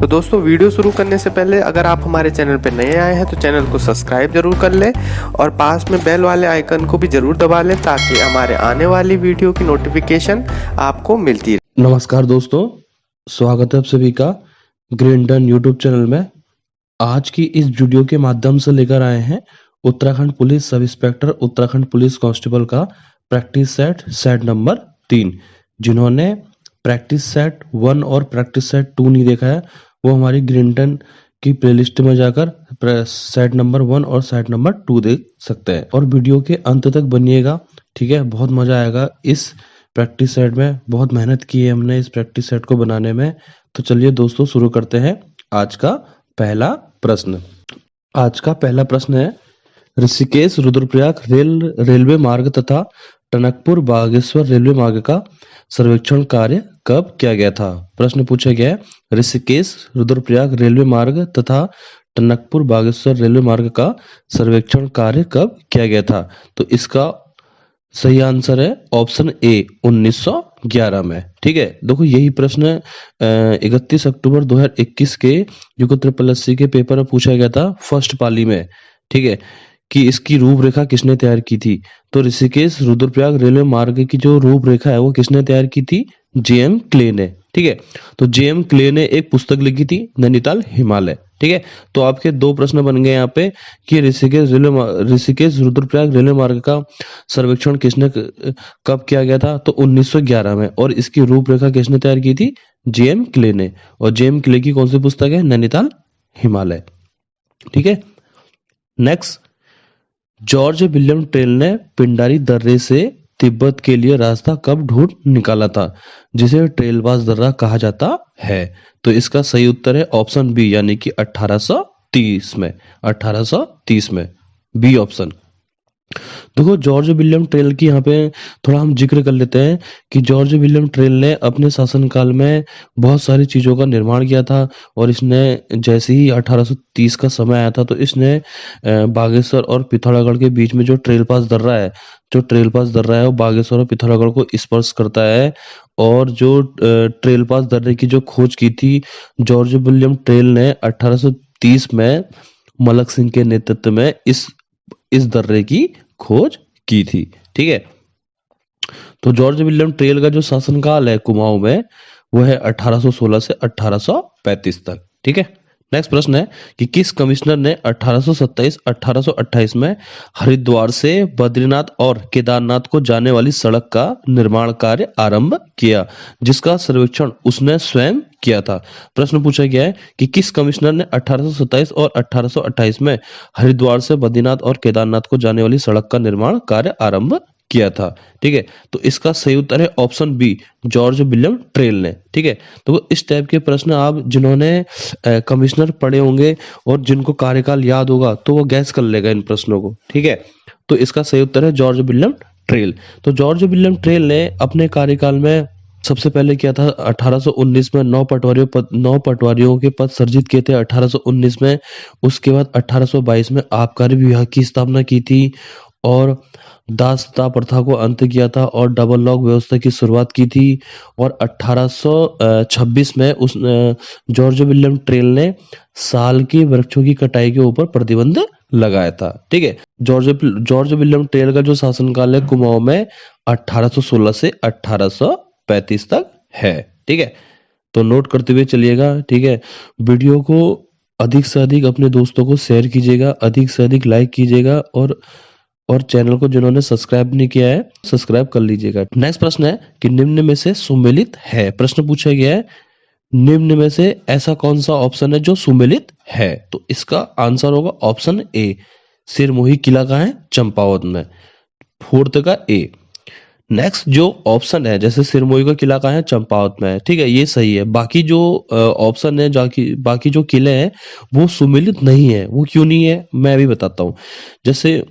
तो दोस्तों वीडियो शुरू करने से पहले अगर आप हमारे चैनल पर नए आए हैं तो चैनल को सब्सक्राइब जरूर कर लें और पास में बेल वाले आइकन को भी जरूर दबा लें ताकि हमारे आने वाली वीडियो की नोटिफिकेशन आपको मिलती रहे। नमस्कार दोस्तों, स्वागत है आप सभी का ग्रीन डन यूट्यूब चैनल में। आज की इस वीडियो के माध्यम से लेकर आए हैं Uttarakhand police sub inspector Uttarakhand police constable का प्रैक्टिस सेट नंबर 3। जिन्होंने प्रैक्टिस सेट 1 और प्रैक्टिस सेट 2 नहीं देखा है वो हमारी ग्रीन डन की प्लेलिस्ट में जाकर सेट नंबर 1 और सेट नंबर 2 देख सकते हैं और वीडियो के अंत तक बनिएगा। ठीक है, बहुत मजा आएगा। इस प्रैक्टिस सेट में बहुत मेहनत की है हमने इस प्रैक्टिस सेट को बनाने में। तो चलिए दोस्तों शुरू करते हैं आज का पहला प्रश्न। आज का पहला प्रश्न है, ऋषिकेश रुद्रप्रयाग रेलवे मार्ग तथा टनकपुर बागेश्वर रेलवे मार्ग का सर्वेक्षण कार्य कब किया गया था। प्रश्न पूछा गया है, ऋषिकेश रुद्रप्रयाग रेलवे मार्ग तथा टनकपुर बागेश्वर रेलवे मार्ग का सर्वेक्षण कार्य कब किया गया था। तो इसका सही आंसर है ऑप्शन ए 1911 में। ठीक है, देखो यही प्रश्न 31 अक्टूबर 2021 के युगो SSC के पेपर में पूछा गया था फर्स्ट पाली में। ठीक है, कि इसकी रूपरेखा किसने तैयार की थी। तो ऋषिकेश रुद्रप्रयाग रेलवे मार्ग की जो रूपरेखा है वो किसने तैयार की थी, JM क्ले ने। ठीक है, तो JM क्ले ने एक पुस्तक लिखी थी नैनीताल हिमालय। ठीक है, तो आपके दो प्रश्न बन गए यहाँ पे कि ऋषिकेश रुद्रप्रयाग रेलवे मार्ग का सर्वेक्षण किसने कब किया गया था। तो 1911 में। और इसकी रूपरेखा किसने तैयार की थी, JM क्ले ने। और JM क्ले की कौन सी पुस्तक है, नैनीताल हिमालय। ठीक है, नेक्स्ट, जॉर्ज विलियम टेल ने पिंडारी दर्रे से तिब्बत के लिए रास्ता कब ढूंढ निकाला था, जिसे ट्रेलवास दर्रा कहा जाता है। तो इसका सही उत्तर है ऑप्शन बी, यानी कि 1830 में। 1830 में बी ऑप्शन। देखो जॉर्ज विलियम ट्रेल की यहाँ पे थोड़ा हम जिक्र कर लेते हैं कि जॉर्ज विलियम ट्रेल ने अपने शासनकाल में बहुत सारी चीजों का निर्माण किया था। और इसने जैसे ही 1830 का समय आया था तो इसने बागेश्वर और पिथौरागढ़ के बीच में जो ट्रेल पास दर्रा है वो बागेश्वर और पिथौरागढ़ को स्पर्श करता है। और जो ट्रेल पास दर्रे की जो खोज की थी जॉर्ज विलियम ट्रेल ने 1830 में मलक सिंह के नेतृत्व में इस दर्रे की खोज की थी। ठीक है, तो जॉर्ज विलियम ट्रेल का जो शासनकाल है कुमाऊं में वो है 1816 से 1835 तक। ठीक है, नेक्स्ट प्रश्न है कि किस कमिश्नर ने 1827-1828 में हरिद्वार से बद्रीनाथ और केदारनाथ को जाने वाली सड़क का निर्माण कार्य आरंभ किया, जिसका सर्वेक्षण उसने स्वयं किया था। प्रश्न पूछा गया है कि किस कमिश्नर ने 1827 और 1828 में हरिद्वार से बद्रीनाथ और केदारनाथ को जाने वाली सड़क का निर्माण कार्य आरंभ किया था। ठीक है, तो इसका सही उत्तर है option B, George William Trail ने। ठीक है, तो इस टाइप के प्रश्न आप जिन्होंने कमिश्नर पढ़े होंगे और जिनको कार्यकाल याद होगा तो वो गैस कर लेगा इन प्रश्नों को। ठीक है, तो इसका सही उत्तर है जॉर्ज विलियम ट्रेल। तो जॉर्ज विलियम ट्रेल ने अपने कार्यकाल में सबसे पहले किया था 1819 में 9 पटवारियों के पद सर्जित किए थे 1819 में। उसके बाद 1822 में आबकारी विभाग की स्थापना की थी और दासता प्रथा को अंत किया था और डबल लॉक व्यवस्था की शुरुआत की थी। और 1826 में उस जॉर्ज विलियम ट्रेल ने साल के वृक्षों की कटाई के ऊपर प्रतिबंध लगाया था। ठीक है, जॉर्ज विलियम ट्रेल का जो शासनकाल है कुमाऊं में 1816 से 1835 तक है। ठीक है, तो नोट करते हुए चलिएगा। ठीक है, वीडियो को अधिक से अधिक अपने दोस्तों को शेयर कीजिएगा, अधिक से अधिक लाइक कीजिएगा और चैनल को जिन्होंने सब्सक्राइब नहीं किया है सब्सक्राइब कर लीजिएगा। नेक्स्ट प्रश्न है कि निम्न में से सुमेलित है। प्रश्न पूछा गया है निम्न में से ऐसा कौन सा ऑप्शन है जो सुमेलित है। तो इसका आंसर होगा ऑप्शन ए, सिरमोही किला का है चंपावत में, फोर्थ का ए। नेक्स्ट जो ऑप्शन है जैसे सिरमोही का किला का है चंपावत में है, ठीक है, ये सही है। बाकी जो ऑप्शन है बाकी जो किले हैं वो सुमेलित नहीं है। वो क्यों नहीं है मैं अभी बताता हूँ। जैसे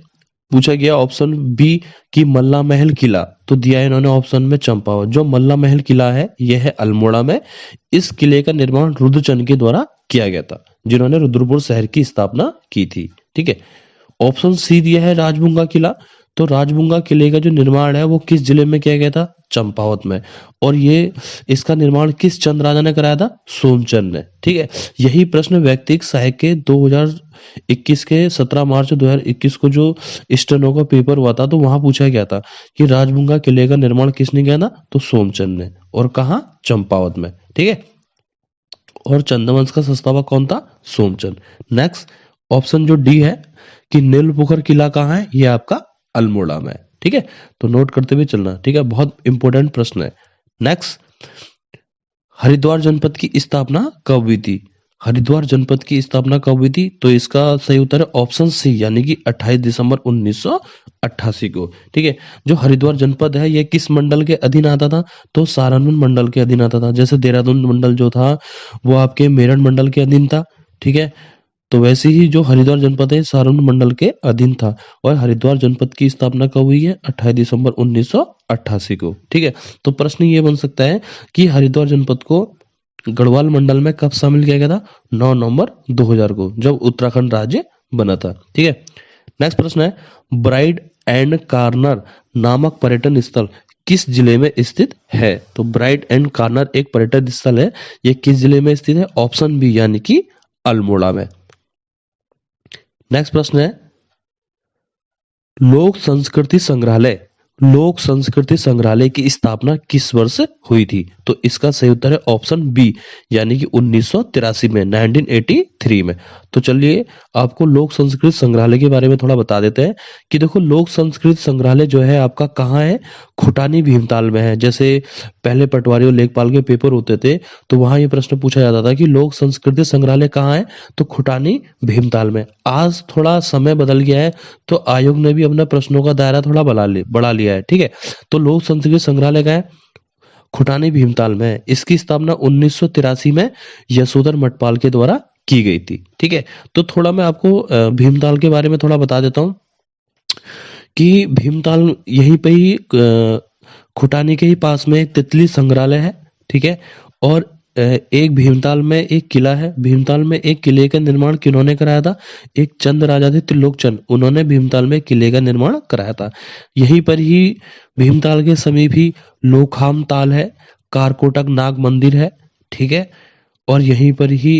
पूछा गया ऑप्शन बी कि मल्ला महल किला, तो दिया है इन्होंने ऑप्शन में चंपावत। जो मल्ला महल किला है यह है अल्मोड़ा में। इस किले का निर्माण रुद्रचंद के द्वारा किया गया था जिन्होंने रुद्रपुर शहर की स्थापना की थी। ठीक है, ऑप्शन सी दिया है राजभुंगा किला, तो राजबुंगा किले का जो निर्माण है वो किस जिले में किया गया था? चंपावत में। और ये इसका निर्माण किस चंद राजा ने कराया था? सोमचंद ने। ठीक है, यही प्रश्न व्यक्तिक सहायक के 2021 के 17 मार्च 2021 को जो स्टेनो का पेपर हुआ था तो वहां पूछा गया था कि राजबुंगा किले का निर्माण किसने किया था? तो सोमचंद ने। और कहा? चंपावत में। ठीक है, और चंद्रवंश का संस्थापक कौन था? सोमचंद। नेक्स्ट ऑप्शन जो डी है कि नीलपुखर किला कहाँ है? ये आपका अल्मोड़ा में है। ठीक है, तो नोट करते हुए चलना। ठीक है, बहुत इंपॉर्टेंट प्रश्न है। नेक्स्ट, हरिद्वार जनपद की स्थापना कब हुई थी? हरिद्वार जनपद की स्थापना कब हुई थी? तो इसका सही उत्तर है ऑप्शन सी, यानी कि 28 दिसंबर 1988 को। ठीक है, जो हरिद्वार जनपद है ये किस मंडल के अधीन आता था? तो सहारनपुर मंडल के अधीन आता था। जैसे देहरादून मंडल जो था वो आपके मेरठ मंडल के अधीन था। ठीक है, तो वैसे ही जो हरिद्वार जनपद है सहारनपुर मंडल के अधीन था। और हरिद्वार जनपद की स्थापना कब हुई है? 28 दिसंबर 1988 को। ठीक है, तो प्रश्न ये बन सकता है कि हरिद्वार जनपद को गढ़वाल मंडल में कब शामिल किया गया था? 9 नवंबर 2000 को, जब उत्तराखंड राज्य बना था। ठीक है, नेक्स्ट प्रश्न है, ब्राइड एंड कार्नर नामक पर्यटन स्थल किस जिले में स्थित है? तो ब्राइड एंड कार्नर एक पर्यटन स्थल है, ये किस जिले में स्थित है? ऑप्शन बी, यानी कि अल्मोड़ा में। नेक्स्ट प्रश्न है, लोक संस्कृति संग्रहालय की स्थापना किस वर्ष हुई थी? तो इसका सही उत्तर है ऑप्शन बी, यानी कि 1983 में, 1983 में। तो चलिए आपको लोक संस्कृति संग्रहालय के बारे में थोड़ा बता देते हैं कि देखो, लोक संस्कृति संग्रहालय जो है आपका कहाँ है? खुटानी भीमताल में है। जैसे पहले पटवारी और लेखपाल के पेपर होते थे तो वहां ये प्रश्न पूछा जाता था कि लोक संस्कृति संग्रहालय कहाँ है? तो खुटानी भीमताल में। आज थोड़ा समय बदल गया है तो आयोग ने भी अपने प्रश्नों का दायरा थोड़ा बढ़ा लिया है। ठीक है, तो लोक संस्कृति संग्रहालय का है खुटानी भीमताल में है। इसकी स्थापना 1983 में यशोधर मठपाल के द्वारा की गई थी। ठीक है, तो थोड़ा मैं आपको भीमताल के बारे में थोड़ा बता देता हूँ कि भीमताल यहीं पे ही खुटानी के ही पास में एक तितली संग्रहालय है। ठीक है, और एक भीमताल में एक किला है। भीमताल में एक किले का निर्माण किन्होंने कराया था? एक चंद राजा थे, त्रिलोकचंद, उन्होंने भीमताल में किले का निर्माण कराया था। यहीं पर ही भीमताल के समीप ही लोखाम ताल है, कारकोटक नाग मंदिर है। ठीक है, और यहीं पर ही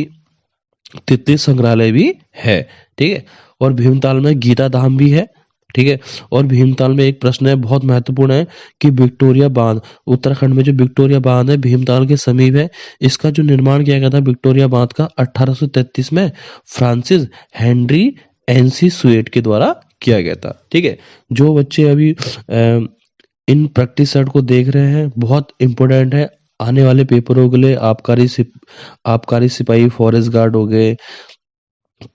तितली संग्रहालय भी है। ठीक है, और भीमताल में गीता धाम भी है। ठीक है, और भीमताल में एक प्रश्न है बहुत महत्वपूर्ण है कि विक्टोरिया बांध, उत्तराखंड में जो विक्टोरिया बांध है भीमताल के समीप है, इसका जो निर्माण किया गया था विक्टोरिया बांध का 1833 में फ्रांसिस हेनरी एनसी स्वेट के द्वारा किया गया था। ठीक है, जो बच्चे अभी इन प्रैक्टिस सेट को देख रहे हैं बहुत इंपॉर्टेंट है आने वाले पेपरों के लिए। आबकारी सिपाही, फॉरेस्ट गार्ड हो गए,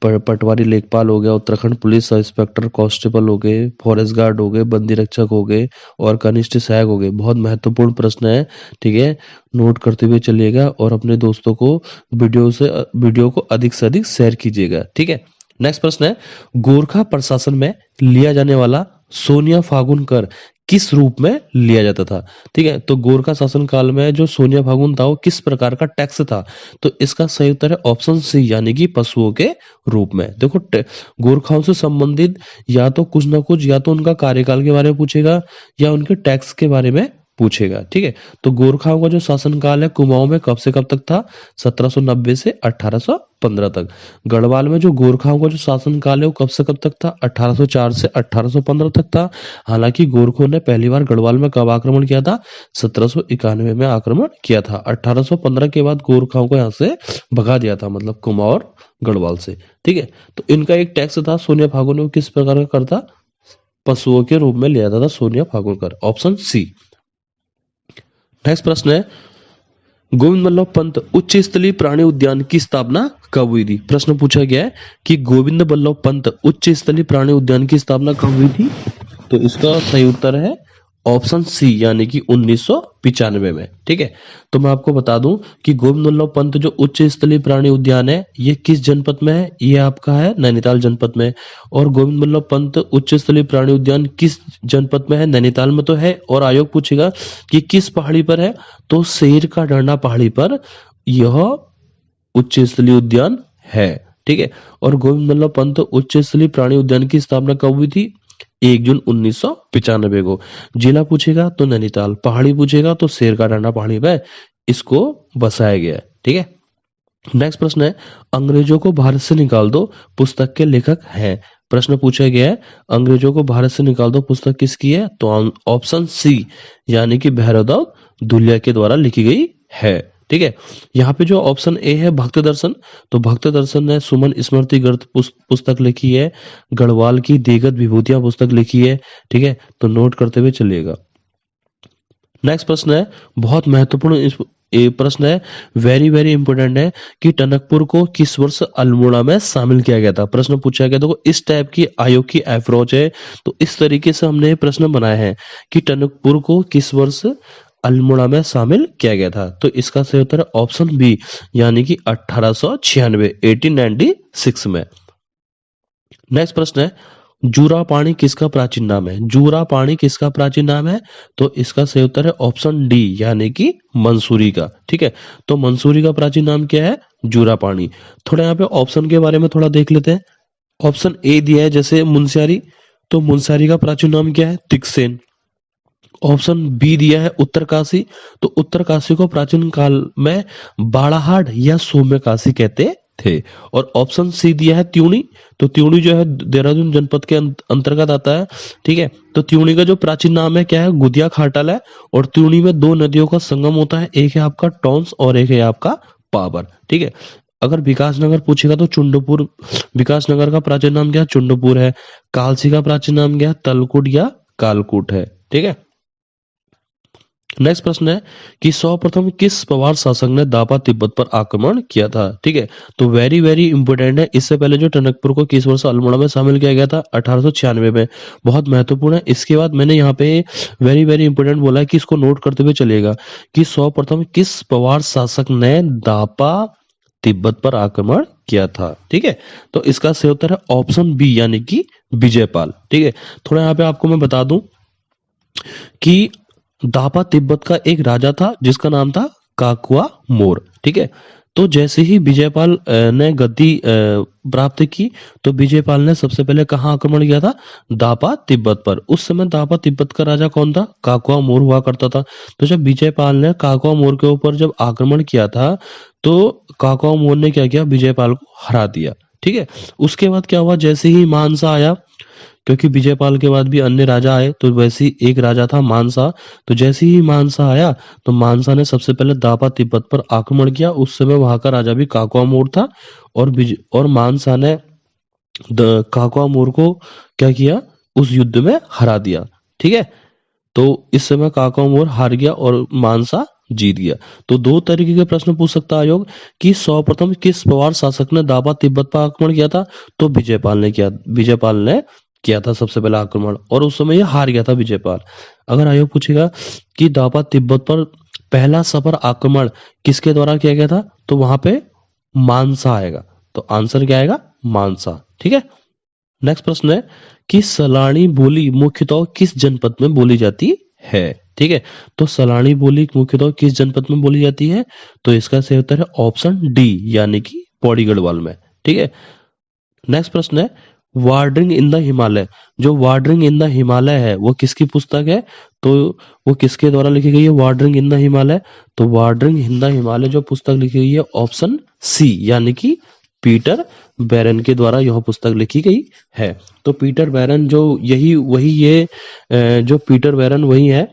पटवारी लेखपाल हो गया, Uttarakhand police sub inspector constable हो गए, फॉरेस्ट गार्ड हो गए, बंदी रक्षक हो गए और कनिष्ठ सहायक हो गए। बहुत महत्वपूर्ण प्रश्न है। ठीक है, नोट करते हुए चलिएगा और अपने दोस्तों को वीडियो को अधिक से अधिक शेयर कीजिएगा। ठीक है, नेक्स्ट प्रश्न है, गोरखा प्रशासन में लिया जाने वाला सोनिया फागुन कर किस रूप में लिया जाता था? ठीक है, तो गोरखा शासन काल में जो सोनिया फागुन था वो किस प्रकार का टैक्स था? तो इसका सही उत्तर है ऑप्शन सी, यानी कि पशुओं के रूप में। देखो, गोरखाओं से संबंधित या तो कुछ ना कुछ, या तो उनका कार्यकाल के बारे में पूछेगा या उनके टैक्स के बारे में पूछेगा। ठीक है, तो गोरखाओं का जो शासनकाल है कुमाऊं में कब से कब तक था? 1790 से 1815 तक। गढ़वाल में जो गोरखाओं का जो शासनकाल है वो कब से कब तक था? 1804 से 1815 तक था। हालांकि गोरखों ने पहली बार गढ़वाल में कब आक्रमण किया था? 1791 में आक्रमण किया था। 1815 के बाद गोरखाओं को यहाँ से भगा दिया था, मतलब कुमाऊं और गढ़वाल से। ठीक है, तो इनका एक टैक्स था सोनिया फागुन ने, किस प्रकार का कर था? पशुओं के रूप में लिया जाता था सोनिया फागुन कर, ऑप्शन सी। नेक्स्ट प्रश्न है, गोविंद बल्लभ पंत उच्च स्थलीय प्राणी उद्यान की स्थापना कब हुई थी? प्रश्न पूछा गया है कि गोविंद बल्लभ पंत उच्च स्थलीय प्राणी उद्यान की स्थापना कब हुई थी? तो इसका सही उत्तर है ऑप्शन सी, यानी कि 1995 में। ठीक है, तो मैं आपको बता दूं कि गोविंद बल्लभ पंत जो उच्च स्थलीय प्राणी उद्यान है ये किस जनपद में है? ये आपका है नैनीताल जनपद में। और गोविंद बल्लभ पंत उच्च स्थलीय प्राणी उद्यान किस जनपद में है? नैनीताल में तो है। और आयोग पूछेगा कि किस पहाड़ी पर है? तो शेर का ढांडा पहाड़ी पर यह उच्च स्थलीय उद्यान है। ठीक है, और गोविंद बल्लभ पंत उच्च स्थलीय प्राणी उद्यान की स्थापना कब हुई थी? 1 जून 1995 को। जिला पूछेगा तो नैनीताल, पहाड़ी पूछेगा तो शेर का टांडा पहाड़ी में इसको बसाया गया है। ठीक है। नेक्स्ट प्रश्न है, अंग्रेजों को भारत से निकाल दो पुस्तक के लेखक हैं। प्रश्न पूछा गया है, अंग्रेजों को भारत से निकाल दो पुस्तक किसकी है? तो ऑप्शन सी यानी कि भैरवदास दुलिया के द्वारा लिखी गई है। ठीक है। यहाँ पे जो ऑप्शन ए है भक्त दर्शन, तो भक्त दर्शन ने सुमन स्मृति ग्रंथ पुस्तक लिखी है, गढ़वाल की देगत विभूतियां पुस्तक लिखी है। ठीक है, तो नोट करते हुए चलिएगा। नेक्स्ट प्रश्न है, बहुत महत्वपूर्ण ये प्रश्न है, वेरी वेरी इंपोर्टेंट है कि टनकपुर को किस वर्ष अल्मोड़ा में शामिल किया गया था। प्रश्न पूछा गया। देखो इस टाइप की आयोग की अप्रोच है, तो इस तरीके से हमने प्रश्न बनाए हैं कि टनकपुर को किस वर्ष अल्मोड़ा में शामिल किया गया था। तो इसका सही उत्तर है ऑप्शन बी यानी कि 1896 1896 में। नेक्स्ट प्रश्न है, जूरा पानी किसका प्राचीन नाम है? जूरा पानी किसका प्राचीन नाम है? तो इसका सही उत्तर है ऑप्शन डी यानी कि मंसूरी का। ठीक है, तो मंसूरी का प्राचीन नाम क्या है? जूरा पानी। थोड़ा यहाँ पे ऑप्शन के बारे में थोड़ा देख लेते हैं। ऑप्शन ए दिया है जैसे मुंशियारी, तो मुंशियारी का प्राचीन नाम क्या है? तिकसेन। ऑप्शन बी दिया है उत्तरकाशी, तो उत्तरकाशी को प्राचीन काल में बाड़ाहाट या सौम्य काशी कहते थे। और ऑप्शन सी दिया है त्यूणी, तो त्यूणी जो है देहरादून जनपद के अंतर्गत आता है। ठीक है, तो त्यूणी का जो प्राचीन नाम है क्या है? गुदिया खाटाल है। और त्यूणी में दो नदियों का संगम होता है, एक है आपका टॉन्स और एक है आपका पावर। ठीक है, अगर विकासनगर पूछेगा तो चुंडपुर, विकासनगर का प्राचीन नाम क्या है? चुंडपुर है। कालसी का प्राचीन नाम क्या है? तलकुट या कालकुट है। ठीक है। नेक्स्ट प्रश्न है कि सर्वप्रथम किस पवार शासक ने दापा तिब्बत पर आक्रमण किया था? ठीक है, तो वेरी वेरी इंपोर्टेंट है। इससे पहले जो टनकपुर को किस वर्ष अल्मोड़ा में शामिल किया गया था? 1896 में। बहुत महत्वपूर्ण है। इसके बाद मैंने यहाँ पे वेरी वेरी इंपोर्टेंट बोला है कि इसको नोट करते हुए चलेगा कि सर्वप्रथम किस पवार शासक ने दापा तिब्बत पर आक्रमण किया था। ठीक है, तो इसका सही उत्तर है ऑप्शन बी यानी कि विजयपाल। ठीक है, थोड़ा यहाँ पे आपको मैं बता दूं कि दापा तिब्बत का एक राजा था जिसका नाम था काकुआ मोर। ठीक है, तो जैसे ही विजयपाल ने गद्दी प्राप्त की, तो विजयपाल ने सबसे पहले कहाँ आक्रमण किया था? दापा तिब्बत पर। उस समय दापा तिब्बत का राजा कौन था? काकुआ मोर हुआ करता था। तो जब विजयपाल ने काकुआ मोर के ऊपर जब आक्रमण किया था, तो काकुआ मोर ने क्या किया? विजयपाल को हरा दिया। ठीक है, उसके बाद क्या हुआ? जैसे ही मानसा आया, क्योंकि विजयपाल के बाद भी अन्य राजा आए, तो वैसे ही एक राजा था मानसा। तो जैसे ही मानसा आया, तो मानसा ने सबसे पहले दापा तिब्बत पर आक्रमण किया। उस समय वहां का राजा भी काकुआ मोर था। और मानसा ने काकुआ मोर को क्या किया? उस युद्ध में हरा दिया। ठीक है, तो इस समय काकुआ मोर हार गया और मानसा जीत गया। तो दो तरीके के प्रश्न पूछ सकता है आयोग कि सर्वप्रथम किस पवार शासक ने दापा तिब्बत पर आक्रमण किया था? तो विजयपाल ने किया था सबसे पहला आक्रमण, और उस समय ये हार गया था विजयपाल। अगर आयोग पूछेगा कि दापा तिब्बत पर पहला सफर आक्रमण किसके द्वारा किया गया था? तो वहां पे मानसा आएगा। तो आंसर क्या आएगा? मानसा। ठीक है। नेक्स्ट प्रश्न है कि सलानी बोली मुख्यतः किस जनपद में बोली जाती है? ठीक है, तो सलानी बोली मुख्यतः किस जनपद में बोली जाती है? तो इसका सही उत्तर है ऑप्शन डी यानी कि पौड़ी गढ़वाल में। ठीक है। नेक्स्ट प्रश्न है, वार्डरिंग इन द हिमालय, जो वार्डरिंग इन द हिमालय है वो किसकी पुस्तक है? तो वो किसके द्वारा लिखी गई है वार्डरिंग इन द हिमालय? तो वार्डरिंग इन द हिमालय जो पुस्तक लिखी गई है ऑप्शन सी यानी कि पीटर बैरन के द्वारा यह पुस्तक लिखी गई है। तो पीटर बैरन जो जो पीटर बैरन वही है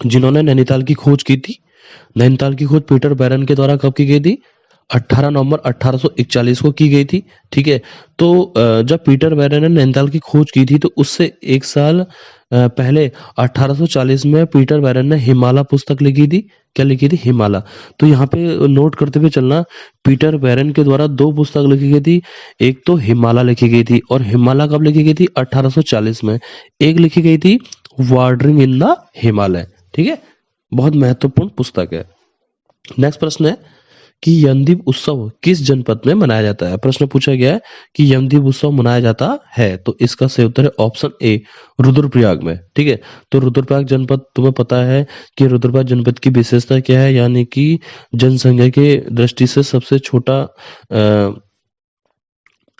जिन्होंने नैनीताल की खोज की थी। नैनीताल की खोज पीटर बैरन के द्वारा कब की गई थी? 18 नवंबर 1841 को की गई थी। ठीक है, तो जब पीटर बैरन ने नैनीताल की खोज की थी, तो उससे एक साल पहले 1840 में पीटर बैरन ने हिमालय पुस्तक लिखी थी। क्या लिखी थी? हिमालय। तो यहाँ पे नोट करते हुए चलना, पीटर बैरन के द्वारा दो पुस्तक लिखी गई थी। एक तो हिमालय लिखी गई थी, और हिमालय कब लिखी गई थी? 1840 में। एक लिखी गई थी वार्डरिंग इन द हिमालय। ठीक है, बहुत महत्वपूर्ण पुस्तक है। नेक्स्ट प्रश्न है कि यमदीप उत्सव किस जनपद में मनाया जाता है? प्रश्न पूछा गया है कि यमदीप उत्सव मनाया जाता है, तो इसका सही उत्तर है ऑप्शन ए रुद्रप्रयाग में। ठीक है, तो रुद्रप्रयाग जनपद, तुम्हें पता है कि रुद्रप्रयाग जनपद की विशेषता क्या है, यानी कि जनसंख्या के दृष्टि से सबसे छोटा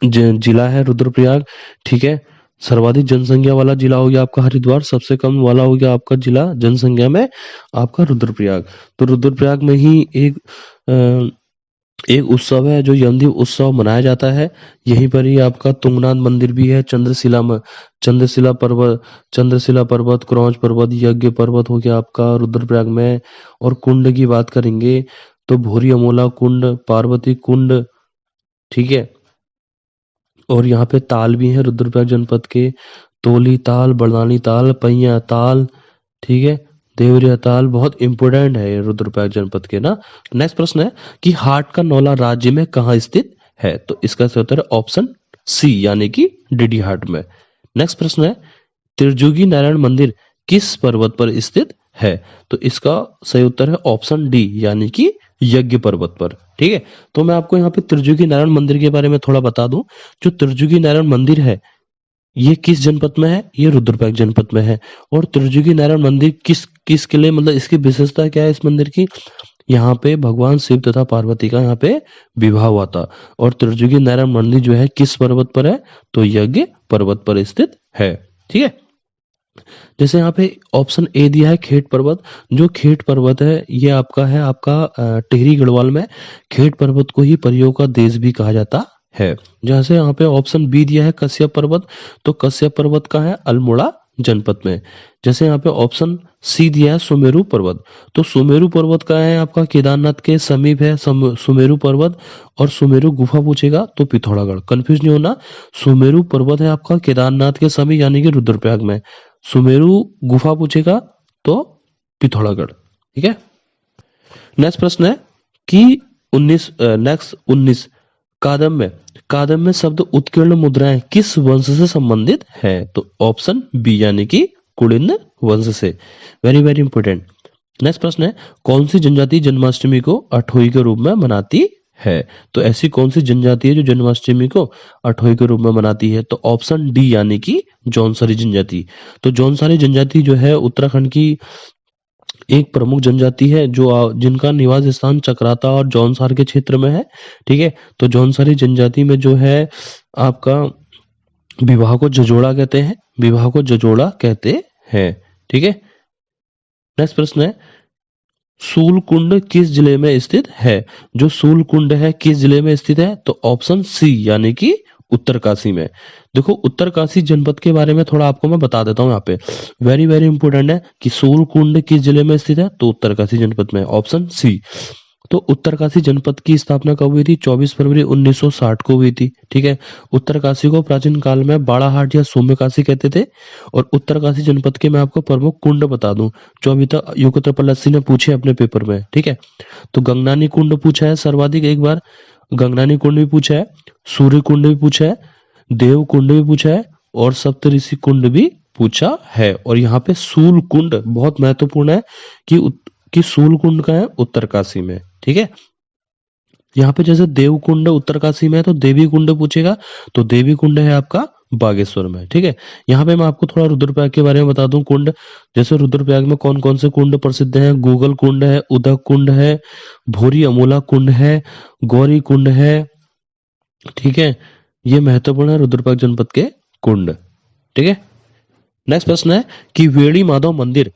जिला है रुद्रप्रयाग। ठीक है, सर्वाधिक जनसंख्या वाला जिला हो गया आपका हरिद्वार, सबसे कम वाला हो गया आपका जिला जनसंख्या में आपका रुद्रप्रयाग। तो रुद्रप्रयाग में ही एक उत्सव है जो यमदीप उत्सव मनाया जाता है। यहीं पर ही आपका तुंगनाथ मंदिर भी है, चंद्रशिला में, चंद्रशिला पर्वत, क्रौंच पर्वत, यज्ञ पर्वत हो गया आपका रुद्रप्रयाग में। और कुंड की बात करेंगे तो भूरी अमोला कुंड, पार्वती कुंड, ठीक है। और यहाँ पे ताल भी है रुद्रप्रयाग जनपद के, तोली ताल, बरदानी ताल, पैया ताल, ठीक है, देवरिया ताल, बहुत इंपोर्टेंट है ये रुद्रप्रयाग जनपद के ना। नेक्स्ट प्रश्न है कि हाट का नौला राज्य में कहाँ स्थित है? तो इसका सही उत्तर है ऑप्शन सी यानी कि डीडी हाट में। नेक्स्ट प्रश्न है त्रिजुगी नारायण मंदिर किस पर्वत पर स्थित है? तो इसका सही उत्तर है ऑप्शन डी यानी कि यज्ञ पर्वत पर, ठीक है। तो मैं आपको यहाँ पे त्रिजुगी नारायण मंदिर के बारे में थोड़ा बता दूं। जो त्रिजुगी नारायण मंदिर है ये किस जनपद में है? ये रुद्रप्रयाग जनपद में है। और त्रिजुगी नारायण मंदिर किस किले, मतलब इसकी विशेषता क्या है इस मंदिर की? यहाँ पे भगवान शिव तथा पार्वती का यहाँ पे विवाह हुआ था। और त्रिजुगी नारायण मंदिर जो है किस पर्वत पर है? तो यज्ञ पर्वत पर स्थित है, ठीक है। जैसे यहाँ पे ऑप्शन ए दिया है खेट पर्वत। जो खेट पर्वत है ये आपका है टिहरी गढ़वाल में। खेट पर्वत को ही परियों का देश भी कहा जाता है। जैसे यहाँ पे ऑप्शन बी दिया है कश्यप पर्वत। तो कश्यप पर्वत का है अल्मोड़ा जनपद में। जैसे यहाँ पे ऑप्शन सी दिया है सुमेरु पर्वत। तो सुमेरु पर्वत का है आपका केदारनाथ के समीप है सुमेरु पर्वत। और सुमेरु गुफा पूछेगा तो पिथौरागढ़, कंफ्यूज नहीं होना। सुमेरु पर्वत है आपका केदारनाथ के समीप यानी कि रुद्रप्रयाग में। सुमेरु गुफा पूछेगा तो पिथौरागढ़, ठीक है। नेक्स्ट प्रश्न है कि 19 कादम में शब्द उत्कीर्ण मुद्राएं किस वंश से संबंधित है? तो ऑप्शन बी यानी कि कुलिन वंश से। Very very important. नेक्स्ट प्रश्न है कौन सी जनजाति जन्माष्टमी को अठोई के रूप में मनाती है? तो ऐसी कौन सी जनजाति है जो जन्माष्टमी को अठोई के रूप में मनाती है? तो ऑप्शन डी यानी कि जौनसारी जनजाति। तो जौनसारी जनजाति जो है उत्तराखंड की एक प्रमुख जनजाति है जो जिनका निवास स्थान चक्राता और जौनसार के क्षेत्र में है, ठीक है। तो जौनसारी जनजाति में जो है आपका विवाह को जजोड़ा कहते हैं, विवाह को जजोड़ा कहते हैं, ठीक है। नेक्स्ट प्रश्न है सूलकुंड किस जिले में स्थित है? जो सूलकुंड है किस जिले में स्थित है? तो ऑप्शन सी यानी कि उत्तरकाशी में। देखो उत्तरकाशी जनपद के बारे में थोड़ा आपको मैं बता देता हूँ यहाँ पे। वेरी वेरी इंपोर्टेंट है कि सूलकुंड किस जिले में स्थित है? तो उत्तरकाशी जनपद में, ऑप्शन सी। तो उत्तरकाशी जनपद की स्थापना कब हुई थी? 24 फरवरी 1960 को हुई थी, ठीक है। उत्तरकाशी को प्राचीन काल में बाड़ाहाट या सौम्यकाशी कहते थे। और उत्तरकाशी जनपद के मैं आपको प्रमुख कुंड बता दूं जो अभी तक युगत्र पल्लसी ने पूछे अपने पेपर में, ठीक है। तो गंगनानी कुंड पूछा है सर्वाधिक एक बार, गंगनानी कुंड भी पूछा है, सूर्य कुंड भी पूछा है, देव कुंड भी पूछा है और सप्तऋषि कुंड भी पूछा है। और यहाँ पे सूल कुंड बहुत महत्वपूर्ण है कि सूल कुंड का है उत्तरकाशी में, ठीक है। यहाँ पे जैसे देव कुंड उत्तरकाशी में है तो देवी कुंड पूछेगा तो देवी कुंड है आपका बागेश्वर में, ठीक है। यहाँ पे मैं आपको थोड़ा रुद्रप्रयाग के बारे में बता दूं कुंड। जैसे रुद्रप्रयाग में कौन कौन से कुंड प्रसिद्ध हैं? गूगल कुंड है, उदक कुंड है, भूरी अमोला कुंड है, गौरी कुंड है, ठीक है। ये महत्वपूर्ण है रुद्रप्रयाग जनपद के कुंड, ठीक है। नेक्स्ट प्रश्न है कि वेणी माधव मंदिर